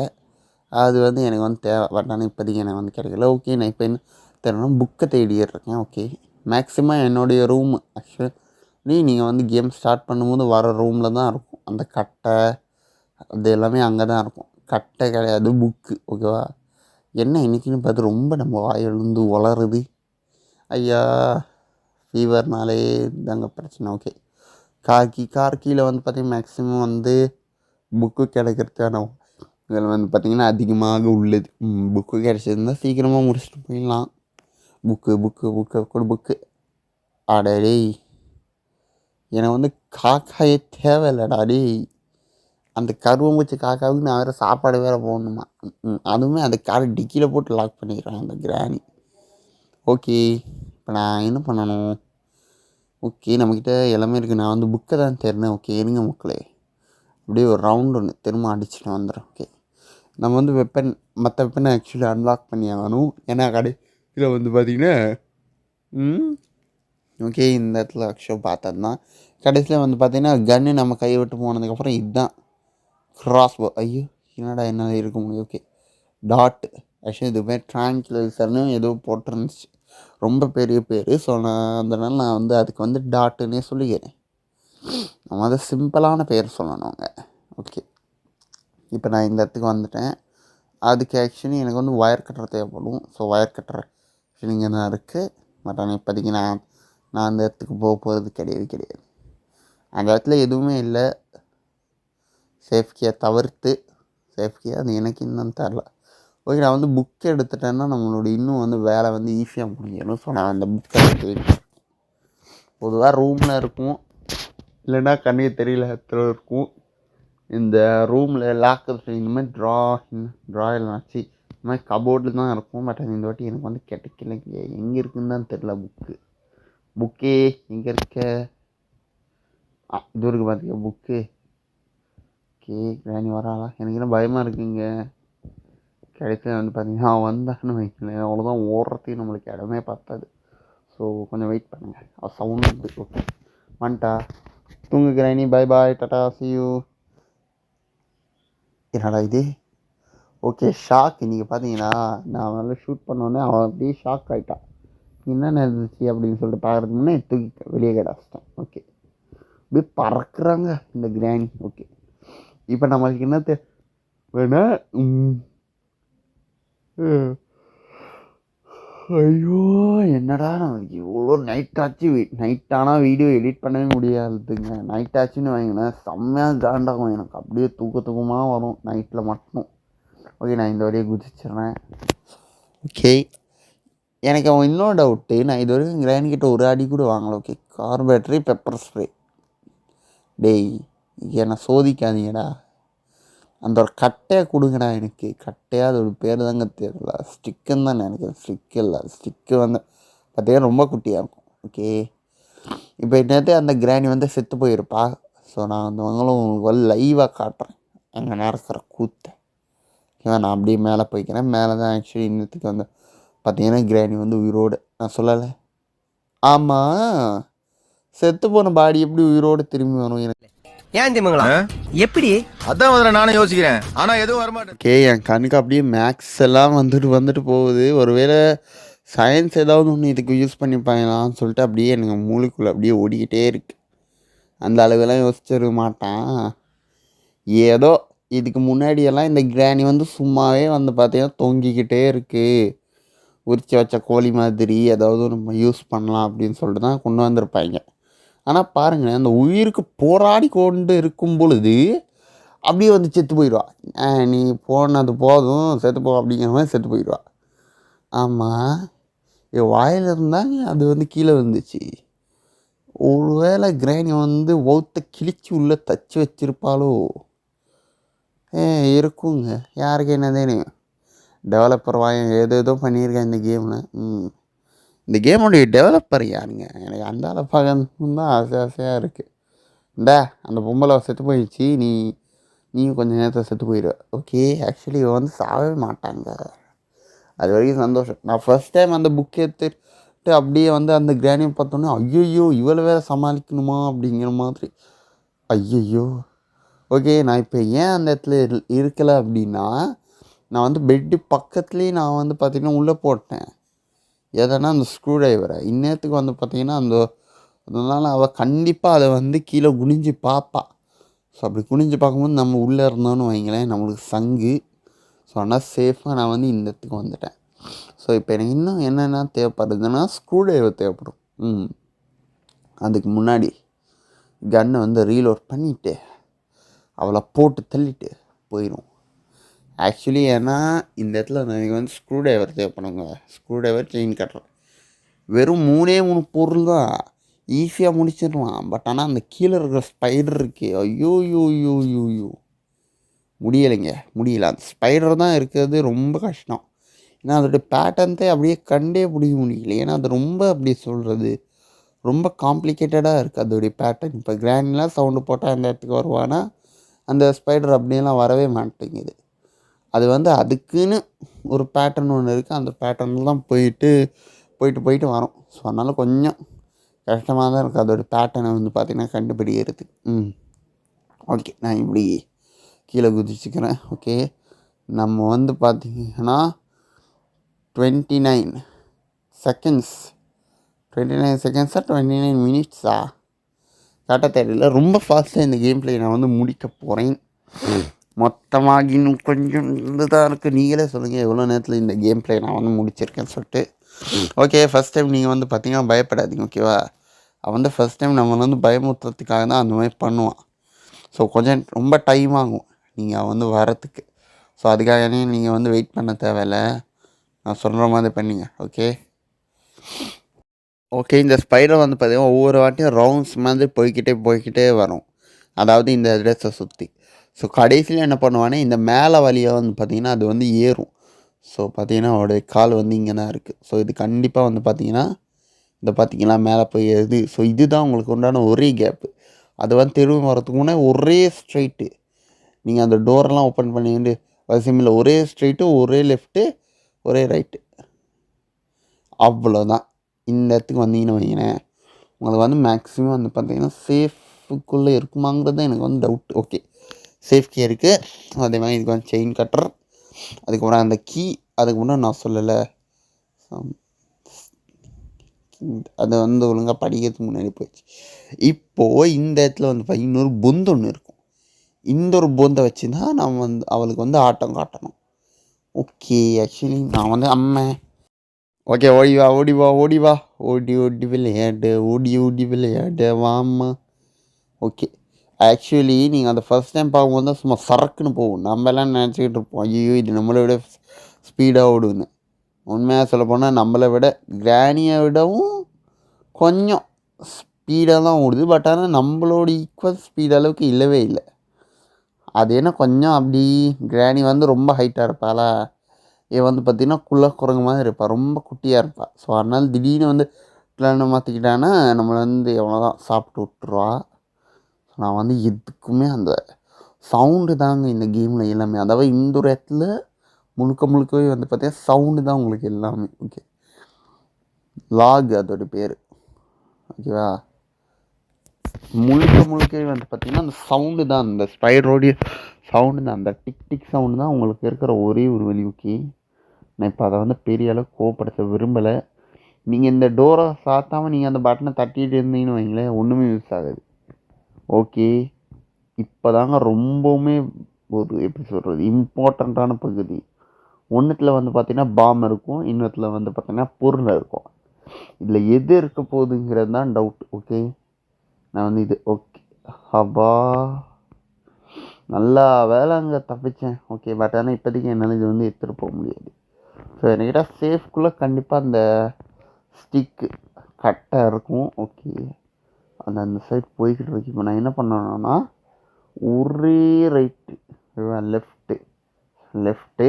B: அது வந்து எனக்கு வந்து தேவை. பட் ஆனால் இப்போதைக்கு எனக்கு வந்து கிடைக்கல. ஓகே, நான் இப்போ என்ன தேவைன்னா புக்கை தேடிட்டுருக்கேன். ஓகே, மேக்ஸிமம் என்னுடைய ரூம் ஆக்சுவலி நீங்கள் வந்து கேம் ஸ்டார்ட் பண்ணும்போது வர ரூமில் தான் இருக்கும் அந்த கட்டை. அது எல்லாமே அங்கே தான் இருக்கும். கட்டை கிடையாது, புக்கு. ஓகேவா, என்ன இன்றைக்கின்னு பார்த்து ரொம்ப நம்ம வாயிலிருந்து வளருது. ஐயா, ஃபீவர்னாலே தாங்க பிரச்சனை. ஓகே, கார்கியில் வந்து பார்த்திங்கன்னா மேக்ஸிமம் வந்து புக்கு கிடைக்கிறதுக்கான இதில் வந்து பார்த்திங்கன்னா அதிகமாக உள்ளது. புக்கு கிடைச்சிருந்தால் சீக்கிரமாக முடிச்சுட்டு போயிடலாம். புக்கு அடே, எனக்கு வந்து காக்காயே தேவையில்லடா டேய். அந்த கருவம்பூச்சி காக்காவுக்கு நான் வேறு சாப்பாடு வேறு போடணுமா. அதுவுமே அந்த காரை டிக்கியில் போட்டு லாக் பண்ணிக்கிறேன் அந்த கிராணி. ஓகே, இப்போ நான் என்ன பண்ணணும். ஓகே, நம்மக்கிட்ட எல்லாமே இருக்குது. நான் வந்து புக்கை தான் தேடினேன். ஓகே, இருங்க மக்களே, அப்படியே ஒரு ரவுண்டு ஒன்று திரும்ப அடிச்சுட்டு வந்துடுறேன். ஓகே, நம்ம வந்து மற்ற வெப்பனை ஆக்சுவலி அன்லாக் பண்ணி ஆகணும். ஏன்னா கடைசியில் வந்து பார்த்திங்கன்னா ஓகே, இந்த இடத்துல ஆக்சுவலாக பார்த்தது தான் கடைசியில் வந்து பார்த்திங்கன்னா கன்று நம்ம கையை விட்டு போனதுக்கப்புறம் இதுதான் கிராஸ் போ. ஐயோ, என்னடா என்னால் இருக்க முடியும். ஓகே டாட் ஆக்சுவலி இதுமாதிரி ட்ராங்குலைசர்னு ஏதோ போட்டிருந்துச்சு, ரொம்ப பெரிய பேர். ஸோ அதனால் நான் வந்து அதுக்கு வந்து டாட்டுன்னே சொல்லிக்கிறேன். நம்ம அதை சிம்பிளான பேர் சொல்லணுங்க. ஓகே இப்போ நான் இந்த இடத்துக்கு வந்துட்டேன். அதுக்கு ஆக்சுவலி எனக்கு வந்து ஒயர் கட்டர் தேவைப்படும். ஸோ ஒயர் கட்டர் ஆக்சுவலி இங்கே தான் இருக்குது. பட் ஆனால் இப்போதைக்கு நான் அந்த இடத்துக்கு போகிறது கிடையாது. அந்த இடத்துல எதுவுமே இல்லை, சேஃப்டியாக தவிர்த்து. சேஃப்டியாக அது எனக்கு இன்னும் தரல. ஓகே நான் வந்து புக் எடுத்துட்டேன்னா நம்மளோட இன்னும் வந்து வேலை வந்து ஈஸியாக முடிஞ்சிடும். ஸோ நான் அந்த புக்கை எடுத்து பொதுவாக ரூமில் இருக்கும், இல்லைன்னா கண்ணுக்கு தெரியல இடத்துல இருக்கும். இந்த ரூமில் லாக்கர் இந்த மாதிரி ட்ராயில் ஆச்சு இந்த மாதிரி கபோர்டில் தான் இருக்கும். பட் இந்த வாட்டி எனக்கு வந்து கிடைக்கலைங்க, எங்கே இருக்குன்னு தான் தெரில. புக்கே எங்கே இருக்க? இது இருக்குது பார்த்திங்க புக்கு. ஓகே கிராணி வராளா? எனக்கு என்ன பயமாக இருக்குங்க. கிடைச்சது வந்து பார்த்தீங்கன்னா வந்தான்னு வைக்கல, அவ்வளோதான், ஓடுறதையும் நம்மளுக்கு இடமே பார்த்தாது. ஸோ கொஞ்சம் வெயிட் பண்ணுங்கள். சவுண்டு ஓகே வந்துட்டா. தூங்கு கிராணி, bye bye, Tata, see you. என்னடா இது? Okay shock. நீங்கள் பார்த்தீங்கன்னா நான் வந்து ஷூட் பண்ணோன்னே அவன் அப்படியே ஷாக் ஆகிட்டான். என்ன நடந்துச்சு அப்படின்னு சொல்லிட்டு பார்க்குறதுக்கு முன்னே தூக்கி வெளியே கிடச்சிட்டேன். ஓகே அப்படியே பறக்குறாங்க இந்த கிராணி. ஓகே இப்போ நம்மளுக்கு என்ன வேணா ஐயோ என்னடா நம்மளுக்கு இவ்வளோ நைட்டானால் வீடியோ எடிட் பண்ணவே முடியாதுங்க. நைட் ஆச்சுன்னு வாங்கினேன் செம்மையாக காண்டாகும் எனக்கு, அப்படியே தூக்கமாக வரும் நைட்டில் மட்டும். ஓகே நான் இந்த வழியை குதிச்சிட்றேன். ஓகே எனக்கு அவன் இன்னொரு டவுட்டு, நான் இது வரைக்கும் கிராண்டிக்கிட்ட ஒரு அடி கூட வாங்கலை. Okay car battery, pepper spray. டேய் என்னை சோதிக்காதீங்கடா, அந்த ஒரு கட்டையை கொடுங்கடா எனக்கு. கட்டையாக அதோட பேர் தாங்க தெரியல, ஸ்டிக்குன்னு தான் நினைக்கிறேன். ஸ்டிக்கு இல்லை, ஸ்டிக்கு வந்து பார்த்தீங்கன்னா ரொம்ப குட்டியாக இருக்கும். ஓகே இப்போ என்னது அந்த கிராணி வந்து செத்து போயிருப்பா. ஸோ நான் வந்து உங்களுக்கு வந்து லைவாக காட்டுறேன் அங்கே நடக்கிற கூத்தை. ஓகேவா நான் அப்படியே மேலே போய்க்கிறேன். மேலே தான் ஆக்சுவலி இன்னத்துக்கு வந்து பார்த்தீங்கன்னா கிராணி வந்து உயிரோடு, நான் சொல்லலை. ஆமாம் செத்து போன பாடி எப்படி உயிரோடு திரும்பி வரும் எனக்கு
C: ஏன் தெரியுங்களா? எப்படி?
D: அதான் முதல்ல நானும் யோசிக்கிறேன், ஆனா எதுவும் வரமாட்டேன்.
B: ஓகே என் கண்ணுக்கு அப்படியே மேக்ஸ் எல்லாம் வந்துட்டு போகுது. ஒருவேளை சயின்ஸ் ஏதாவது ஒன்று இதுக்கு யூஸ் பண்ணிப்பாங்களான்னு சொல்லிட்டு அப்படியே எனக்கு மூளைக்குள்ளே அப்படியே ஓடிக்கிட்டே இருக்கு. அந்த அளவுலாம் யோசிச்சிருக்க மாட்டான். ஏதோ இதுக்கு முன்னாடியெல்லாம் இந்த கிராணி வந்து சும்மாவே வந்து பார்த்தீங்கன்னா தொங்கிக்கிட்டே இருக்குது, உரிச்சு வச்ச கோழி மாதிரி ஏதாவது நம்ம யூஸ் பண்ணலாம் அப்படின்னு சொல்லிட்டு தான் கொண்டு வந்திருப்பாங்க. ஆனால் பாருங்கள் அந்த உயிருக்கு போராடி கொண்டு இருக்கும் பொழுது அப்படியே வந்து செத்து போயிடுவா. நீ போனது போதும் செத்து போ அப்படிங்கிற மாதிரி செத்து போயிடுவா. ஆமாம் என் வாயில் இருந்தாங்க அது வந்து கீழே வந்துச்சு. ஒருவேளை கிராணி வந்து ஒருத்த கிழிச்சு உள்ளே தச்சு வச்சிருப்பாளோ? இருக்குங்க, யாருக்கு என்ன தெரியும். டெவலப்பர் ஏதோ பண்ணியிருக்கேன் இந்த கேமில். இந்த கேமுடைய டெவலப்பர் யாருங்க? எனக்கு அந்த அளவு பார்க்கணும் தான் ஆசையாக இருக்குது. அந்த பொம்பளை செத்து போயிடுச்சு, நீயும் கொஞ்சம் நேரத்தில் செத்து போயிடுவ. ஓகே ஆக்சுவலி இவன் வந்து சாகவே மாட்டாங்க, அது வரைக்கும் சந்தோஷம். நான் ஃபஸ்ட் டைம் அந்த புக் எடுத்துட்டு அப்படியே வந்து அந்த கிராணியை பார்த்தோன்னே ஐயோ இவ்வளோ வேறு சமாளிக்கணுமா அப்படிங்கிற மாதிரி. ஐயோ ஓகே நான் இப்போ ஏன் அந்த இடத்துல இருக்கலை அப்படின்னா, நான் வந்து பெட்டு பக்கத்துலேயே நான் வந்து பார்த்திங்கன்னா உள்ளே போட்டேன் எதனா அந்த ஸ்க்ரூ ட்ரைவரை. இன்னத்துக்கு வந்து பார்த்திங்கன்னா அதனால் அவள் கண்டிப்பாக அதை வந்து கீழே குனிஞ்சு பார்ப்பா. ஸோ அப்படி குனிஞ்சு பார்க்கும்போது நம்ம உள்ளே இருந்தோன்னு வைங்களேன் நம்மளுக்கு சங்கு. ஸோ ஆனால் சேஃபாக நான் வந்து இந்த இடத்துக்கு வந்துட்டேன். ஸோ இப்போ எனக்கு இன்னும் என்னென்ன தேவைப்படுதுன்னா ஸ்க்ரூ ட்ரைவர் தேவைப்படும். அதுக்கு முன்னாடி கன்னை வந்து ரீலோட் பண்ணிவிட்டு அவளை போட்டு தள்ளிட்டு போயிடும். ஆக்சுவலி ஏன்னா இந்த இடத்துல எனக்கு வந்து ஸ்க்ரூ ட்ரைவர் தேவைப்படுங்க. ஸ்க்ரூ ட்ரைவர், செயின் கட்டர், வெறும் 3 பொருள் தான் ஈஸியாக முடிச்சிடலாம். பட் ஆனால் அந்த கீழே இருக்கிற ஸ்பைடர் இருக்கே, ஐயோ முடியல. அந்த ஸ்பைடர் தான் இருக்கிறது ரொம்ப கஷ்டம். ஏன்னா அதோடைய பேட்டர்ன்ஸே அப்படியே கண்டே பிடிக்க முடியல. ஏன்னா அது ரொம்ப அப்படி சொல்கிறது ரொம்ப காம்ப்ளிகேட்டடாக இருக்குது அதோடைய பேட்டர்ன். இப்போ கிராண்ட்லாம் சவுண்டு போட்டால் அந்த இடத்துக்கு வருவானா, அந்த ஸ்பைடர் அப்படியெல்லாம் வரவே மாட்டேங்குது. அது வந்து அதுக்குன்னு ஒரு பேட்டர்ன் ஒன்று இருக்குது, அந்த பேட்டர்னில் தான் போயிட்டு வரும். ஸோ அதனால் கொஞ்சம் கஷ்டமாக தான் இருக்குது அதோடய பேட்டர்னை வந்து பார்த்திங்கன்னா கண்டுபிடிக்கிறது. ஓகே நான் இப்படி கீழே குதிச்சுக்கிறேன். ஓகே, நம்ம வந்து பார்த்திங்கன்னா 29 செகண்ட்ஸ் 29 செகண்ட்ஸா 29 மினிட்ஸா கரெக்டாக தெரியல. ரொம்ப ஃபாஸ்ட்டாக இந்த கேம் பிளே நான் வந்து முடிக்க போகிறேன். மொத்தமாக இன்னும் கொஞ்சம் இதுதான் இருக்குது. நீங்களே சொல்லுங்கள் எவ்வளோ நேரத்தில் இந்த கேம் பிளே நான் வந்து முடிச்சிருக்கேன்னு சொல்லிட்டு. ஓகே, ஃபஸ்ட் டைம் நீங்கள் வந்து பார்த்தீங்கன்னா பயப்படாதீங்க. ஓகேவா, அவன் வந்து ஃபஸ்ட் டைம் நம்ம வந்து பயமுறுத்துறதுக்காக தான் அந்த மாதிரி பண்ணுவான். ஸோ கொஞ்சம் ரொம்ப டைம் ஆகும் நீங்கள் வந்து வரத்துக்கு. ஸோ அதுக்காக நீங்கள் வந்து வெயிட் பண்ண தேவையில்ல. நான் சொல்கிற மாதிரி பண்ணிங்க. ஓகே, இந்த ஸ்பைடர் வந்து பார்த்திங்கன்னா ஒவ்வொரு வாட்டியும் ரவுண்ட்ஸ் மாதிரி போய்கிட்டே வரும். அதாவது இந்த ட்ரெஸ்ஸை சுற்றி. ஸோ கடைசியில் என்ன பண்ணுவானே, இந்த மேலே வழியாக வந்து பார்த்திங்கன்னா அது வந்து ஏறும். ஸோ பார்த்திங்கன்னா அவருடைய கால் வந்து இங்கே தான் இருக்குது. ஸோ இது கண்டிப்பாக வந்து பார்த்திங்கன்னா இந்த பார்த்திங்கன்னா மேலே போய் ஏறுது. ஸோ இதுதான் உங்களுக்கு உண்டான ஒரே கேப்பு. அது வந்து திரும்ப வரத்துக்கு முன்னே ஒரே ஸ்ட்ரைட்டு. நீங்கள் அந்த டோரெல்லாம் ஓப்பன் பண்ணிட்டு அவசியமில்லை. ஒரே ஸ்ட்ரைட்டு, ஒரே லெஃப்ட்டு, ஒரே ரைட்டு, அவ்வளோதான். இந்த இடத்துக்கு வந்தீங்கன்னு வைங்களேன், உங்களுக்கு வந்து மேக்ஸிமம் வந்து பார்த்திங்கன்னா சேஃபுக்குள்ளே இருக்குமாங்கிறது எனக்கு வந்து டவுட். ஓகே, சேஃப் கீ இருக்குது. அதே மாதிரி இதுக்கு வந்து செயின் கட்டர், அதுக்கப்புறம் அந்த கீ, அதுக்கு முன்னாடி நான் சொல்லலை, அதை வந்து ஒழுங்காக படிக்கிறதுக்கு முன்னாடி போயிடுச்சு. இப்போது இந்த இடத்துல வந்து இன்னொரு பொந்து ஒன்று இருக்கும். இந்த ஒரு பொந்தை வச்சு தான் நம்ம வந்து அவளுக்கு வந்து ஆட்டம் காட்டணும். ஓகே, ஆக்சுவலி நான் வந்து ஓகே, ஓடி வா ஓடி விளையாடு வாம்மா. ஓகே, ஆக்சுவலி நீங்கள் அந்த ஃபஸ்ட் டைம் பார்க்கும்போது தான் சும்மா சரக்குன்னு போகும். நம்ம எல்லாம் நினச்சிக்கிட்டு இருப்போம், ஐயோ இது நம்மளை விட ஸ்பீடாக ஓடுன்னு. உண்மையாக சொல்ல போனால் நம்மளை விட கிராணியை விடவும் கொஞ்சம் ஸ்பீடாக தான் ஓடுது. பட் ஆனால் நம்மளோட ஈக்குவல் ஸ்பீட் அளவுக்கு இல்லவே இல்லை. அது என்ன கொஞ்சம் அப்படி கிராணி வந்து ரொம்ப ஹைட்டாக இருப்பாளா, இவன் வந்து பார்த்திங்கன்னா குரங்கு மாதிரி இருப்பாள், ரொம்ப குட்டியாக இருப்பாள். ஸோ அதனால் திடீர்னு வந்து பிளானை மாற்றிக்கிட்டான்னா நம்மளை வந்து எவ்வளோதான் சாப்பிட்டு விட்டுருவா. நான் வந்து எதுக்குமே அந்த சவுண்டு தாங்க இந்த கேமில் எல்லாமே. அதாவது இந்த ஒரு இடத்துல முழுக்கவே வந்து பார்த்தீங்கன்னா சவுண்டு தான் உங்களுக்கு எல்லாமே. ஓகே, லாக் அதோட பேர். ஓகேவா, முழுக்கவே வந்து பார்த்திங்கன்னா அந்த சவுண்டு தான், அந்த ஸ்பைடரோடைய சவுண்டு தான், அந்த டிக் சவுண்டு தான் உங்களுக்கு இருக்கிற ஒரே ஒரு வழி. ஓகே, நான் இப்போ அதை வந்து பெரிய அளவுக்கு கோவப்படுத்த விரும்பலை. நீங்கள் இந்த டோரை சாத்தாமல் நீங்கள் அந்த பட்டனை தட்டிகிட்டு இருந்தீங்கன்னு வைங்களேன், ஒன்றுமே யூஸ் ஆகாது. ஓகே, இப்போ தாங்க ரொம்பவுமே ஒரு எப்படி சொல்கிறது இம்பார்ட்டண்ட்டான பகுதி. ஒன்றுத்தில் வந்து பார்த்திங்கன்னா பாம் இருக்கும், இன்னொருத்தில் வந்து பார்த்திங்கன்னா பொருள் இருக்கும். இதில் எது இருக்க போகுதுங்கிறது தான் டவுட். ஓகே, நான் வந்து இது ஓகே ஹபா நல்லா வேலை அங்கே தப்பிச்சேன். ஓகே, பட் ஆனால் இப்போதைக்கு என்னால் இது வந்து எடுத்துகிட்டு போக முடியாது. ஸோ என்கிட்ட சேஃப்குள்ளே கண்டிப்பாக அந்த ஸ்டிக்கு கட்டாக இருக்கும். ஓகே, அந்த சைட் போய்கிட்டு இருக்கு. இப்போ நான் என்ன பண்ணணும்னா ஒரே ரைட்டு லெஃப்ட்டு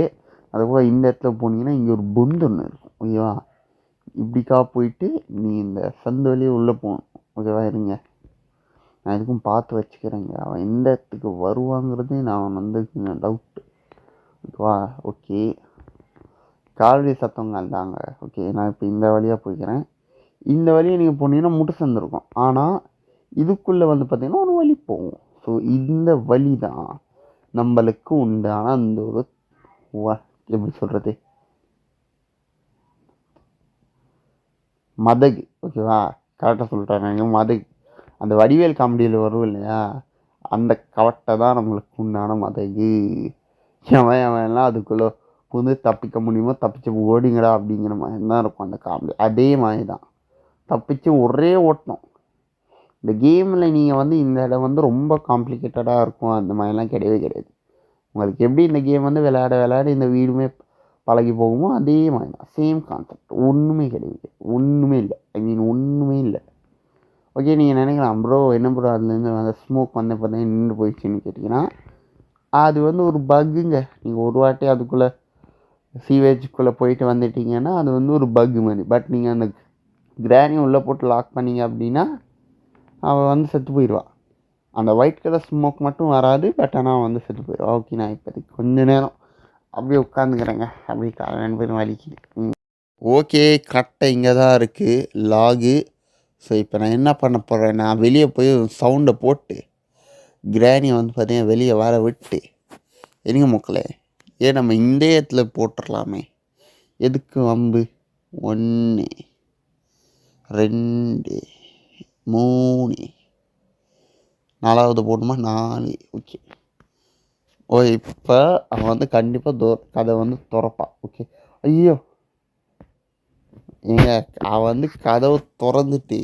B: அதுபோல் இந்த இடத்துல போனீங்கன்னா இங்கே ஒரு பொந்து ஒன்று இருக்கும். ஓகேவா, இப்படிக்கா போயிட்டு நீ இந்த சந்து வழியே உள்ளே போகணும். ஓகேவா, இருங்க நான் எதுக்கும் பார்த்து வச்சுக்கிறேங்க. அவன் எந்த இடத்துக்கு வருவாங்கிறது நான் வந்து டவுட்டு. ஓகேவா, ஓகே, கால்வழி சத்தவங்க இருந்தாங்க. ஓகே, நான் இப்போ இந்த வழியாக போய்க்கிறேன். இந்த வழியை நீங்கள் போனீங்கன்னா முட்டு சந்திருக்கும். ஆனால் இதுக்குள்ளே வந்து பார்த்திங்கன்னா ஒரு வழி போகும். ஸோ இந்த வழி தான் நம்மளுக்கு உண்டான அந்த ஒரு எப்படி சொல்கிறது மதகு. ஓகேவா, கரெக்டாக சொல்லிட்டாங்க மதகு. அந்த வடிவேல் காமெடியில் வரும் இல்லையா, அந்த கவட்டை தான் நம்மளுக்கு உண்டான மதகு. எவன்லாம் அதுக்குள்ளே வந்து தப்பிக்க முடியுமோ தப்பிச்சு ஓடிங்கடா அப்படிங்கிற மாதிரி தான் இருக்கும் அந்த காமெடி. அதே மாதிரி தான் தப்பிச்சு ஒரே ஓட்டணும். இந்த கேமில் நீங்கள் வந்து இந்த இடம் வந்து ரொம்ப காம்ப்ளிகேட்டடாக இருக்கும் அந்த மாதிரிலாம் கிடையாது. உங்களுக்கு எப்படி இந்த கேம் வந்து விளையாட இந்த வீடுமே பழகி போகுமோ அதே மாதிரி தான், சேம் கான்செப்ட். ஒன்றுமே கிடையாது, ஒன்றுமே இல்லை. ஓகே, நீங்கள் நினைக்கலாம் ப்ரோ என்ன ப்ரோ அதுலேருந்து அந்த ஸ்மோக் வந்து பார்த்தீங்கன்னா நின்று போயிடுச்சுன்னு கேட்டிங்கன்னா, அது வந்து ஒரு பக்குங்க. நீங்கள் ஒரு வாட்டி அதுக்குள்ளே சீவேஜுக்குள்ளே போயிட்டு வந்துட்டிங்கன்னா அது வந்து ஒரு பக்கு மாதிரி. பட் நீங்கள் அந்த கிராணி உள்ளே போட்டு லாக் பண்ணிங்க அப்படின்னா அவள் வந்து செத்து போயிடுவாள். அந்த ஒயிட் கலர் ஸ்மோக் மட்டும் வராது, பட் ஆனால் வந்து செத்து போயிடுவாள். ஓகே, நான் இப்போதைக்கு கொஞ்ச நேரம் அப்படியே உட்காந்துக்கிறேங்க, அப்படியே காலை 2 பேரும் வலிக்குது. ஓகே, கரெக்டாக இங்கே தான் இருக்குது லாகு. ஸோ இப்போ நான் என்ன பண்ண போகிறேன், நான் வெளியே போய் சவுண்டை போட்டு கிராணியை வந்து பார்த்தீங்கன்னா வெளியே வர விட்டு எங்க மக்களே, ஏன் நம்ம இந்தியத்தில் போட்டுடலாமே, எதுக்கு வம்பு? 1 2 3 4வது போடணுமா? 4. ஓகே. இப்போ அவன் வந்து கண்டிப்பாக கதை வந்து திறப்பான். ஓகே. ஐயோ ஏங்க, அவன் வந்து கதவை திறந்துட்டு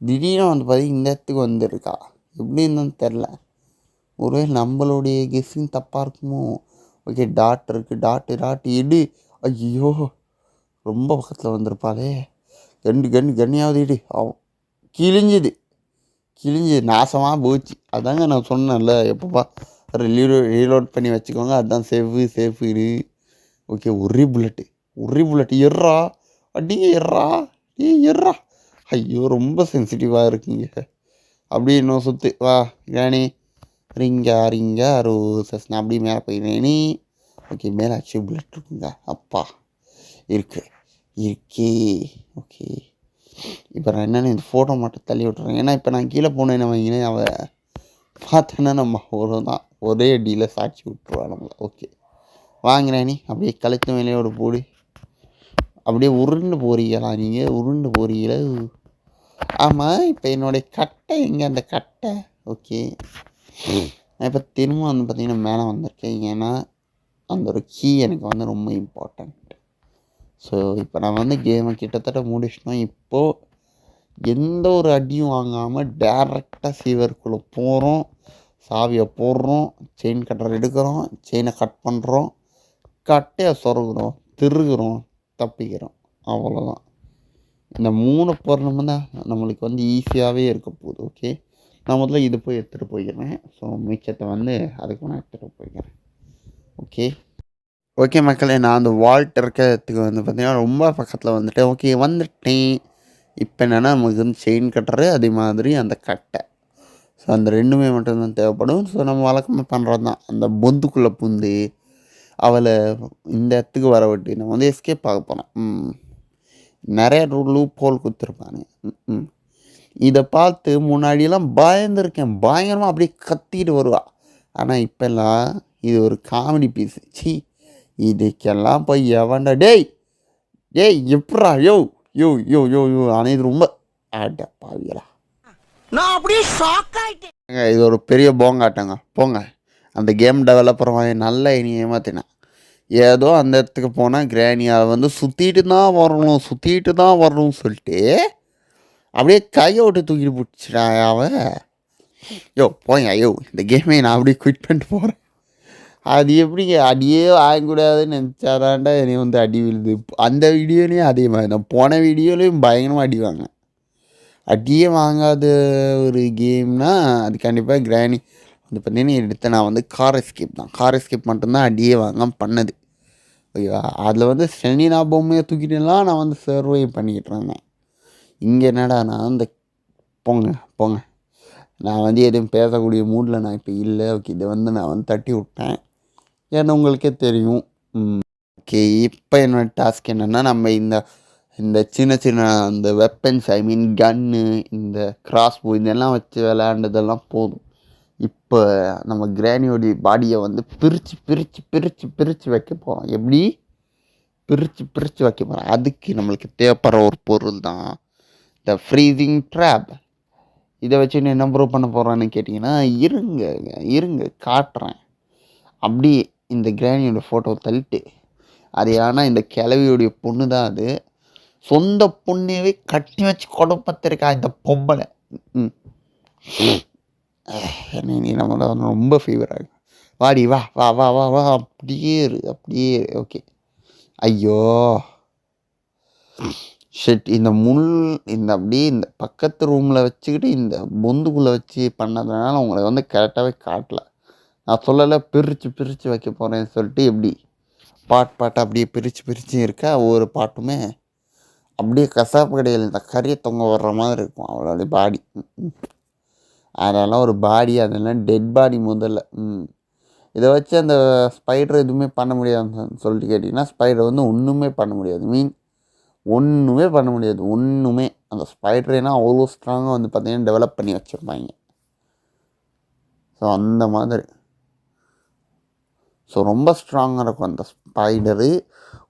B: திடீர்னு வந்து பார்த்தீங்கன்னா இந்த இடத்துக்கு வந்துருக்கா. எப்படி இருந்தோன்னு தெரில. ஒருவேளை நம்மளுடைய கெஸ்ஸிங் தப்பாக இருக்குமோ? ஓகே, டாட் இருக்குது. டாட் எடு. ஐயோ ரொம்ப பக்கத்தில் வந்திருப்பாளே. கண்ணியாவது இடு. கிழிஞ்சுது நாசமாக போச்சு. அதாங்க நான் சொன்னேன்ல, எப்பப்பா ரீலோட் பண்ணி வச்சுக்கோங்க, அதுதான் சேஃபு இரு. ஓகே, ஒரே புல்லட்டு எர்றா. அடிங்க எர்றா. ஐயோ ரொம்ப சென்சிட்டிவாக இருக்குங்க. அப்படி இன்னும் சுற்று வா கிராணி. ரிங்கா ரோசஸ். நான் அப்படியே மேலே போயிடுறேனே. ஓகே, மேலே ஆச்சு புல்லட் இருக்குங்க. அப்பா இருக்கே. ஓகே, இப்போ நான் என்னென்னு இந்த ஃபோட்டோ மட்டும் தள்ளி விட்டுறேன். ஏன்னா இப்போ நான் கீழே போனேன்னு வைங்களேன், அவள் பார்த்தேன்னா நம்ம தான் ஒரே அடியில் சாட்சி விட்டுருவா நம்மளை. ஓகே வாங்கினேனி. அப்படியே கழுத்து மேலே ஒரு போடு. அப்படியே உருண்டு போறீங்களா? ஆமாம், இப்போ என்னுடைய கட்டை எங்கே? அந்த கட்டை. ஓகே, நான் இப்போ திரும்ப வந்து பார்த்திங்கன்னா மேலே வந்திருக்கேன். ஏன்னா அந்த ஒரு கீ எனக்கு வந்து ரொம்ப இம்பார்ட்டண்ட். ஸோ இப்போ நான் வந்து கேமை கிட்டத்தட்ட முடிச்சிட்டோம். இப்போது எந்த ஒரு அடியும் வாங்காமல் டேரெக்டாக சீவருக்குள்ளே போகிறோம். சாவியை போடுறோம், செயின் கட்டர் எடுக்கிறோம், செயினை கட் பண்ணுறோம், கட்டையை சொருகிறோம், திருகுறோம், தப்பிக்கிறோம். அவ்வளோதான். இந்த 3 பொருளும் தான் நம்மளுக்கு வந்து ஈஸியாகவே இருக்க போகுது. ஓகே, நான் முதல்ல இது போய் எடுத்துகிட்டு போய்க்கிறேன். ஸோ மிச்சத்தை வந்து அதுக்கு நான் எடுத்துகிட்டு போய்க்கிறேன். ஓகே மக்களே, நான் அந்த வால்ட் இருக்கிறதுக்கு வந்து பார்த்திங்கன்னா ரொம்ப பக்கத்தில் வந்துட்டேன். ஓகே வந்துட்டேன். இப்போ என்னென்னா நமக்கு வந்து செயின் கட்டுறது, அதே மாதிரி அந்த கட்டை. ஸோ அந்த 2மே மட்டும்தான் தேவைப்படும். ஸோ நம்ம வழக்கமாக பண்ணுறது தான். அந்த பொந்துக்குள்ளே புந்து அவளை இந்த இடத்துக்கு வர விட்டு நம்ம வந்து எஸ்கேப் ஆக போனோம். நிறைய லூப் ஹோல் கொடுத்துருப்பாங்க. இதை பார்த்து முன்னாடியெல்லாம் பயந்துருக்கேன். பயங்கரமாக அப்படியே கத்திக்கிட்டு வருவா. ஆனால் இப்போல்லாம் இது ஒரு காமெடி பீஸு. இதுக்கெல்லாம் போய் எவன்டா டேய் எப்படா யோ ஆனால் இது ரொம்ப பாவிகளா.
C: நான் அப்படியே ஷாக் ஆயிட்டேன்.
B: இது ஒரு பெரிய போங்காட்டங்க. போங்க, அந்த கேம் டெவலப்பர் நல்லா இனி ஏமாத்தினேன். ஏதோ அந்த இடத்துக்கு போனால் கிராணியால் வந்து சுற்றிட்டு தான் வரணும்னு சொல்லிட்டு அப்படியே கையை விட்டு தூக்கிட்டு பிடிச்சிடா அவன். போங்க இந்த கேமே நான் அப்படியே குவிட் பண்ணிட்டு போகிறேன். அது எப்படிங்க அடியே வாங்கக்கூடாதுன்னு நினச்சாதான்டா என்னை வந்து அடி விழுது. அந்த வீடியோலையும் அதே மாதிரி நான் போன வீடியோலையும் பயங்கரமாக அடி வாங்க. அடியே வாங்காத ஒரு கேம்னால் அது கண்டிப்பாக கிராணி வந்து பார்த்தீங்கன்னா எடுத்து நான் வந்து கார் எஸ்கேப் மட்டும்தான் அடியே வாங்க பண்ணது. ஓகேவா, அதில் வந்து செனினா பொம்மையை தூக்கிட்டுலாம் நான் வந்து சர்வை பண்ணிக்கிட்டு இருந்தேன். இங்கே என்னடா நான் இந்த போங்க நான் வந்து எதுவும் பேசக்கூடிய மூடில் நான் இப்போ இல்லை. ஓகே, இதை வந்து நான் வந்து தட்டி விட்டேன். ஏன்னா உங்களுக்கே தெரியும். ஓகே, இப்போ என்னோடய டாஸ்க் என்னென்னா, நம்ம இந்த சின்ன அந்த வெப்பன்ஸ், ஐ மீன் கன்னு, இந்த கிராஸ்போ இதெல்லாம் வச்சு விளையாண்டதெல்லாம் போதும். இப்போ நம்ம கிராணியோடைய பாடியை வந்து பிரித்து வைக்க போகிறோம். எப்படி பிரித்து வைக்க போகிறோம்? அதுக்கு நம்மளுக்கு தேவைப்படுற ஒரு பொருள் தான் இந்த ஃப்ரீசிங் ட்ராப். இதை வச்சு என்ன ப்ரூவ் பண்ண போகிறான்னு கேட்டிங்கன்னா, இருங்க காட்டுறேன். அப்படியே இந்த கிராணியோட ஃபோட்டோ தள்ளிட்டு, அது ஆனால் இந்த கிழவியோடைய பொண்ணு தான். அது சொந்த பொண்ணையவே கட்டி வச்சு கொடுப்பத்திருக்கா இந்த பொம்பளை. நீ நம்ம ரொம்ப ஃபீவர் ஆகும். வாடி வா அப்படியே இரு. ஓகே, ஐயோ ஷெட். இந்த அப்படியே இந்த பக்கத்து ரூமில் வச்சுக்கிட்டு இந்த பொந்துக்குள்ளே வச்சு பண்ணதுனால உங்களை வந்து கரெக்டாகவே காட்டல. நான் சொல்லலை பிரித்து வைக்க போகிறேன்னு சொல்லிட்டு. எப்படி பாட்டாக அப்படியே பிரித்து இருக்கா. ஒவ்வொரு பாட்டுமே அப்படியே கசாப்பு கடையில் இந்த கறியை தொங்க வர்ற மாதிரி இருக்கும் அவளோடைய பாடி. அதெல்லாம் ஒரு பாடி, அதெல்லாம் டெட் பாடி முதல்ல. இதை வச்சு அந்த ஸ்பைடர் எதுவுமே பண்ண முடியாதுன்னு சொல்லிட்டு கேட்டிங்கன்னா, ஸ்பைடர் வந்து ஒன்றுமே பண்ண முடியாது. ஒன்றுமே பண்ண முடியாது. அந்த ஸ்பைடர்னா அவ்வளோ ஸ்ட்ராங்காக வந்து பார்த்திங்கன்னா டெவலப் பண்ணி வச்சுருப்பாங்க. ஸோ அந்த மாதிரி ஸோ ரொம்ப ஸ்ட்ராங்காக இருக்கும் அந்த ஸ்பைடரு.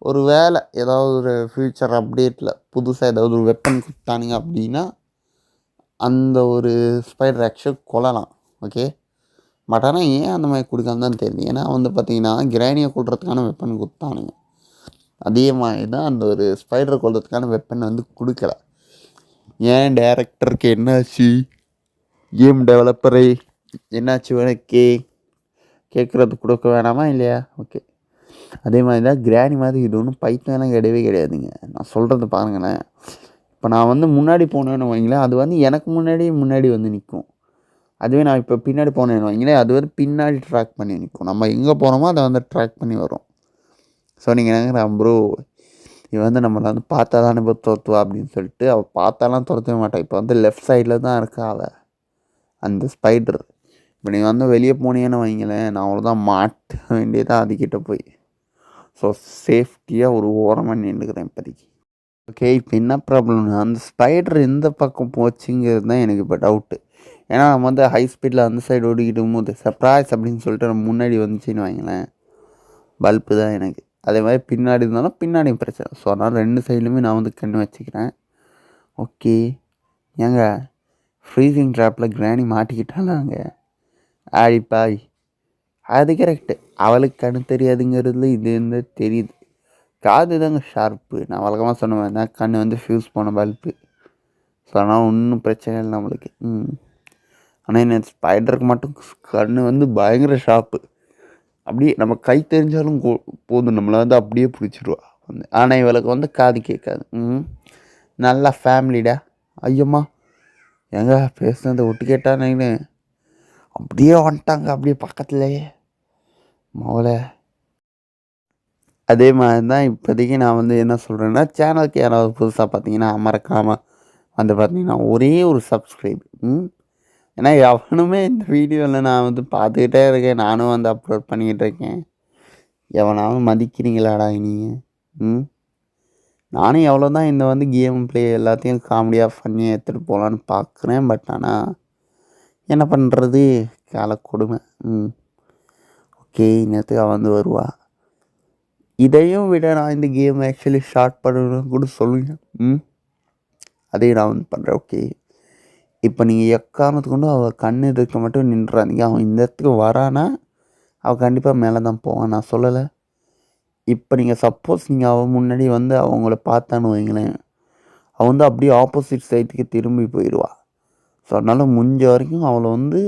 B: ஒரு வேளை ஏதாவது ஒரு ஃப்யூச்சர் அப்டேட்டில் புதுசாக ஏதாவது ஒரு வெப்பன் கொடுத்தானுங்க அப்படின்னா அந்த ஒரு ஸ்பைடர் ஆக்சுவல் கொல்லலாம். ஓகே, பட் ஆனால் ஏன் அந்த மாதிரி கொடுக்காம தான் தெரியுது. ஏன்னா வந்து பார்த்திங்கன்னா கிராணியை கொள்றதுக்கான வெப்பன் கொடுத்தானுங்க. அதே மாதிரி தான் அந்த ஒரு ஸ்பைடரை கொள்றதுக்கான வெப்பன் வந்து கொடுக்கல. ஏன் டேரக்டருக்கு என்னாச்சு, கேம் டெவலப்பரை என்னாச்சு உனக்கு கேட்குறது கொடுக்க வேணாமா இல்லையா? ஓகே, அதே மாதிரி தான் கிராணி மாதிரி இது ஒன்றும் பைத்தியம்லாம் கிடையவே கிடையாதுங்க. நான் சொல்கிறது பாருங்களேன். இப்போ நான் வந்து முன்னாடி போனேன்னு வைங்களேன், அது வந்து எனக்கு முன்னாடி வந்து நிற்கும். அதுவே நான் இப்போ பின்னாடி போனேன்னு வைங்களேன், அது வந்து பின்னாடி ட்ராக் பண்ணி நிற்கும். நம்ம எங்கே போகிறோமோ அதை வந்து ட்ராக் பண்ணி வரும். ஸோ நீங்கள் நினைக்கிறா ப்ரோ இவன் வந்து நம்மளை வந்து பார்த்தா தானே இப்போ துரத்துவா அப்படின்னு சொல்லிட்டு, அவள் பார்த்தாலாம் துரத்தவே மாட்டாள். இப்போ வந்து லெஃப்ட் சைடில் தான் இருக்கா அவள், அந்த ஸ்பைடர். இப்போ நீங்கள் வந்து வெளியே போனீங்கன்னு வைங்களேன், நான் அவ்வளோதான் மாட்ட வேண்டியதாக அதுக்கிட்ட போய். ஸோ சேஃப்டியாக ஒரு ஓரமாக நின்றுக்கிறேன் இப்போதைக்கு. ஓகே, இப்போ என்ன ப்ராப்ளம்னா அந்த ஸ்பைடர் எந்த பக்கம் போச்சுங்கிறது தான் எனக்கு இப்போ டவுட்டு. ஏன்னா நம்ம வந்து ஹை ஸ்பீடில் அந்த சைடு ஓடிக்கிட்டு போது சர்ப்ரைஸ் அப்படின்னு சொல்லிட்டு நம்ம முன்னாடி வந்துச்சின்னு வைங்களேன், பல்ப்பு தான் எனக்கு. அதே மாதிரி பின்னாடி இருந்தாலும் பின்னாடியும் பிரச்சனை. ஸோ அதனால் 2 சைட்லையுமே நான் வந்து கண்ணு வச்சுக்கிறேன். ஓகே, ஏங்க ஃப்ரீசிங் ட்ராப்பில் கிராணி மாட்டிக்கிட்டாலாங்க ஆடிப்பாய். அது கரெக்டு, அவளுக்கு கண்ணு தெரியாதுங்கிறதுல இது வந்து தெரியுது. காது தாங்க ஷார்ப்பு. நான் வழக்கமாக சொன்ன தான் கண் வந்து ஃப்யூஸ் போன பல்ப்பு. ஸோ அதனால் ஒன்றும் பிரச்சனை இல்லை நம்மளுக்கு. ஆனால் என்ன ஸ்பைடருக்கு மட்டும் கண் வந்து பயங்கர ஷார்ப்பு. அப்படியே நம்ம கை தெரிஞ்சாலும் போதும், நம்மளை வந்து அப்படியே பிடிச்சிருவா வந்து. ஆனால் இவளுக்கு வந்து காது கேட்காது. நல்லா ஃபேமிலிடா. ஐயம்மா எங்க பேசுனதை ஒட்டு கேட்டானேன்னு அப்படியே வந்துட்டாங்க, அப்படியே பக்கத்துலேயே மோளை. அதே மாதிரி தான் இப்போதைக்கு நான் வந்து என்ன சொல்கிறேன்னா, சேனலுக்கு யாராவது புதுசாக பார்த்தீங்கன்னா மறக்காமல் வந்து பார்த்தீங்கன்னா ஒரே ஒரு சப்ஸ்கிரைப். ஏன்னா எவனுமே இந்த வீடியோவில் நான் வந்து பார்த்துக்கிட்டே இருக்கேன், நானும் வந்து அப்லோட் பண்ணிக்கிட்டு இருக்கேன். எவனாவது மதிக்கிறீங்களாடா நீங்கள்? நானும் எவ்வளோ தான் இந்த வந்து கேம் ப்ளே எல்லாத்தையும் காமெடியாக பண்ணி எடுத்துகிட்டு போகலான்னு பார்க்குறேன். பட் ஆனால் என்ன பண்ணுறது, கால கொடுமை. ஓகே, நேரத்துக்கு அவன் வந்து வருவா. இதையும் விட நான் இந்த கேம் ஆக்சுவலி ஸ்டார்ட் பண்ணணும்னு கூட சொல்லுங்கள். அதையும் நான் வந்து பண்ணுறேன். ஓகே, இப்போ நீங்கள் எக்காரணத்துக்கு கொண்டு அவள் கண் எதிர்க்க மட்டும் நின்றாதீங்க. அவன் இந்த இடத்துக்கு வரானா அவள் கண்டிப்பாக மேலே தான் போவான், நான் சொல்லலை. இப்போ நீங்கள் சப்போஸ் நீங்கள் அவள் முன்னாடி வந்து அவங்கள பார்த்தான்னு வைங்களேன், அவள் வந்து அப்படியே ஆப்போசிட் சைட்டுக்கு திரும்பி போயிடுவா. ஸோ அதனால் முடிஞ்ச வரைக்கும் அவளை வந்து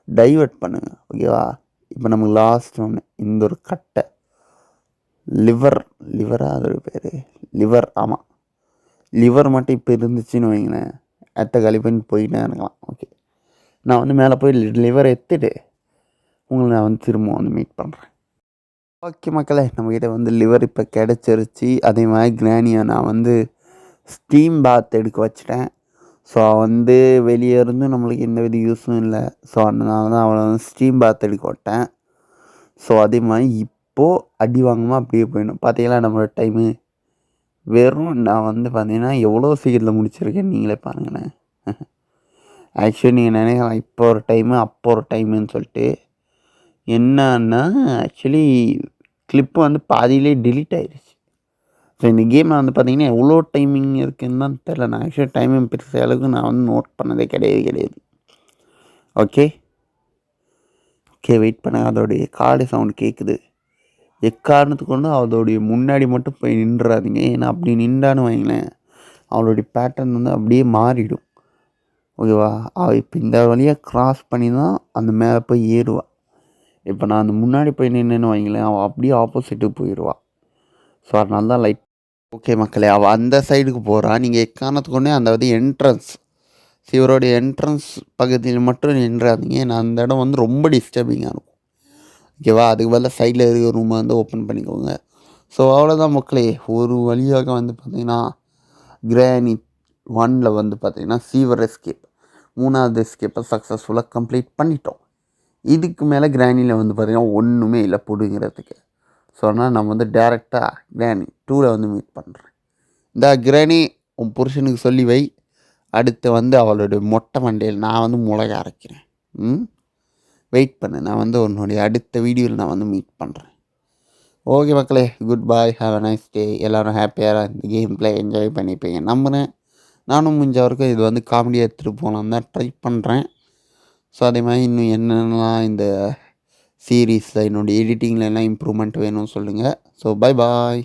B: டைவர்ட் பண்ணுங்கள். ஓகேவா? இப்போ நமக்கு லாஸ்ட் ஒன்று இந்த ஒரு கட்டை லிவரா அதோட பேர் லிவர். ஆமாம், லிவர் மட்டும் இப்போ இருந்துச்சுன்னு வைங்களேன், எத்த காலி பண்ணி போயிட்டே இருக்கலாம். ஓகே, நான் வந்து மேலே போய் லிவர் எடுத்துட்டு உங்களை நான் வந்து திரும்ப வந்து மீட் பண்ணுறேன். ஓகே மக்களே, நம்மக்கிட்ட வந்து லிவர் இப்போ கிடச்சிருச்சு. அதே மாதிரி கிரானியை நான் வந்து ஸ்டீம் பாத் எடுக்க வச்சிட்டேன். ஸோ வந்து வெளியே இருந்து நம்மளுக்கு எந்த வித யூஸும் இல்லை. ஸோ அதனால தான் அவளை வந்து ஸ்டீம் பாத் எடுக்க விட்டேன். ஸோ அதே மாதிரி இப்போது அடி வாங்காமல் அப்படியே போயிடணும். பார்த்தீங்களா நம்மளோட டைமு வெறும் நான் வந்து பார்த்தீங்கன்னா எவ்வளோ சீக்கிரத்தில் முடிச்சிருக்கேன் நீங்களே பாருங்களேன். ஆக்சுவலி நீங்கள் நினைக்கலாம் இப்போ ஒரு டைமு அப்போ ஒரு டைமுன்னு சொல்லிட்டு. என்னன்னா ஆக்சுவலி கிளிப்பு வந்து பாதியிலே டிலீட் ஆகிடுச்சு. ஸோ இந்த கேமில் வந்து பார்த்திங்கன்னா எவ்வளோ டைமிங் இருக்குதுன்னு தான் தெரில. நான் ஆக்சுவலி டைமிங் பெருச அளவுக்கு நான் வந்து நோட் பண்ணதே கிடையாது. ஓகே, வெயிட் பண்ண. அதோடைய கார்டு சவுண்டு கேட்குது. எக்காரணத்துக்கு கொண்டு அதோடைய முன்னாடி மட்டும் போய் நின்றாதீங்க. ஏன்னா அப்படி நின்றான்னு வைங்களேன், அவளுடைய பேட்டர்ன் வந்து அப்படியே மாறிடும். ஓகேவா? அவள் இப்போ இந்த வழியாக க்ராஸ் பண்ணி தான் அந்த மேலே போய் ஏறுவாள். இப்போ நான் அந்த முன்னாடி போய் நின்றுன்னு வைங்களேன், அவள் அப்படியே ஆப்போசிட்டுக்கு போயிடுவாள். ஸோ அதனால தான் லைட். ஓகே மக்களே, அவள் அந்த சைடுக்கு போகிறாள். நீங்கள் எக்காரணத்துக்கு கொண்டே அந்த வந்து என்ட்ரன்ஸ் இவருடைய என்ட்ரன்ஸ் பகுதியில் மட்டும் நின்றாதீங்க. ஏன்னா அந்த இடம் வந்து ரொம்ப டிஸ்டர்பிங்காக இருக்கும். ஓகேவா? அதுக்கு பதிலாக சைடில் இருக்கிற ரூமை வந்து ஓப்பன் பண்ணிக்கோங்க. ஸோ அவ்வளோதான் மக்களே. ஒரு வழியாக வந்து பார்த்திங்கன்னா கிரானி 1 வந்து பார்த்திங்கன்னா சீவர் எஸ்கேப் 3வது எஸ்கேப்பை சக்ஸஸ்ஃபுல்லாக கம்ப்ளீட் பண்ணிட்டோம். இதுக்கு மேலே கிரானியில் வந்து பார்த்திங்கன்னா ஒன்றுமே இல்லை பிடுங்கிறதுக்கு. ஸோ அதனால் நான் வந்து டேரெக்டாக கிரானி 2ல் வந்து மீட் பண்ணுறேன். இந்த கிரானி உன் புருஷனுக்கு சொல்லி வை, அடுத்து வந்து அவளுடைய மொட்டை மண்டையில் நான் வந்து மிளகா அரைக்கிறேன். வெயிட் பண்ணு, நான் வந்து உன்னுடைய அடுத்த வீடியோவில் நான் வந்து மீட் பண்ணுறேன். ஓகே மக்களே, good bye, have a nice day. எல்லோரும் ஹாப்பியாக இந்த கேம் ப்ளே என்ஜாய் பண்ணிப்பீங்க நம்புகிறேன். நானும் முடிஞ்ச வரைக்கும் இது வந்து காமெடியாக எடுத்துகிட்டு போகலான்னு தான் ட்ரை பண்ணுறேன். ஸோ அதே மாதிரி இன்னும் என்னென்னலாம் இந்த சீரீஸில் என்னுடைய எடிட்டிங்கில் எல்லாம் இம்ப்ரூவ்மெண்ட் வேணும்னு சொல்லுங்கள். So bye bye.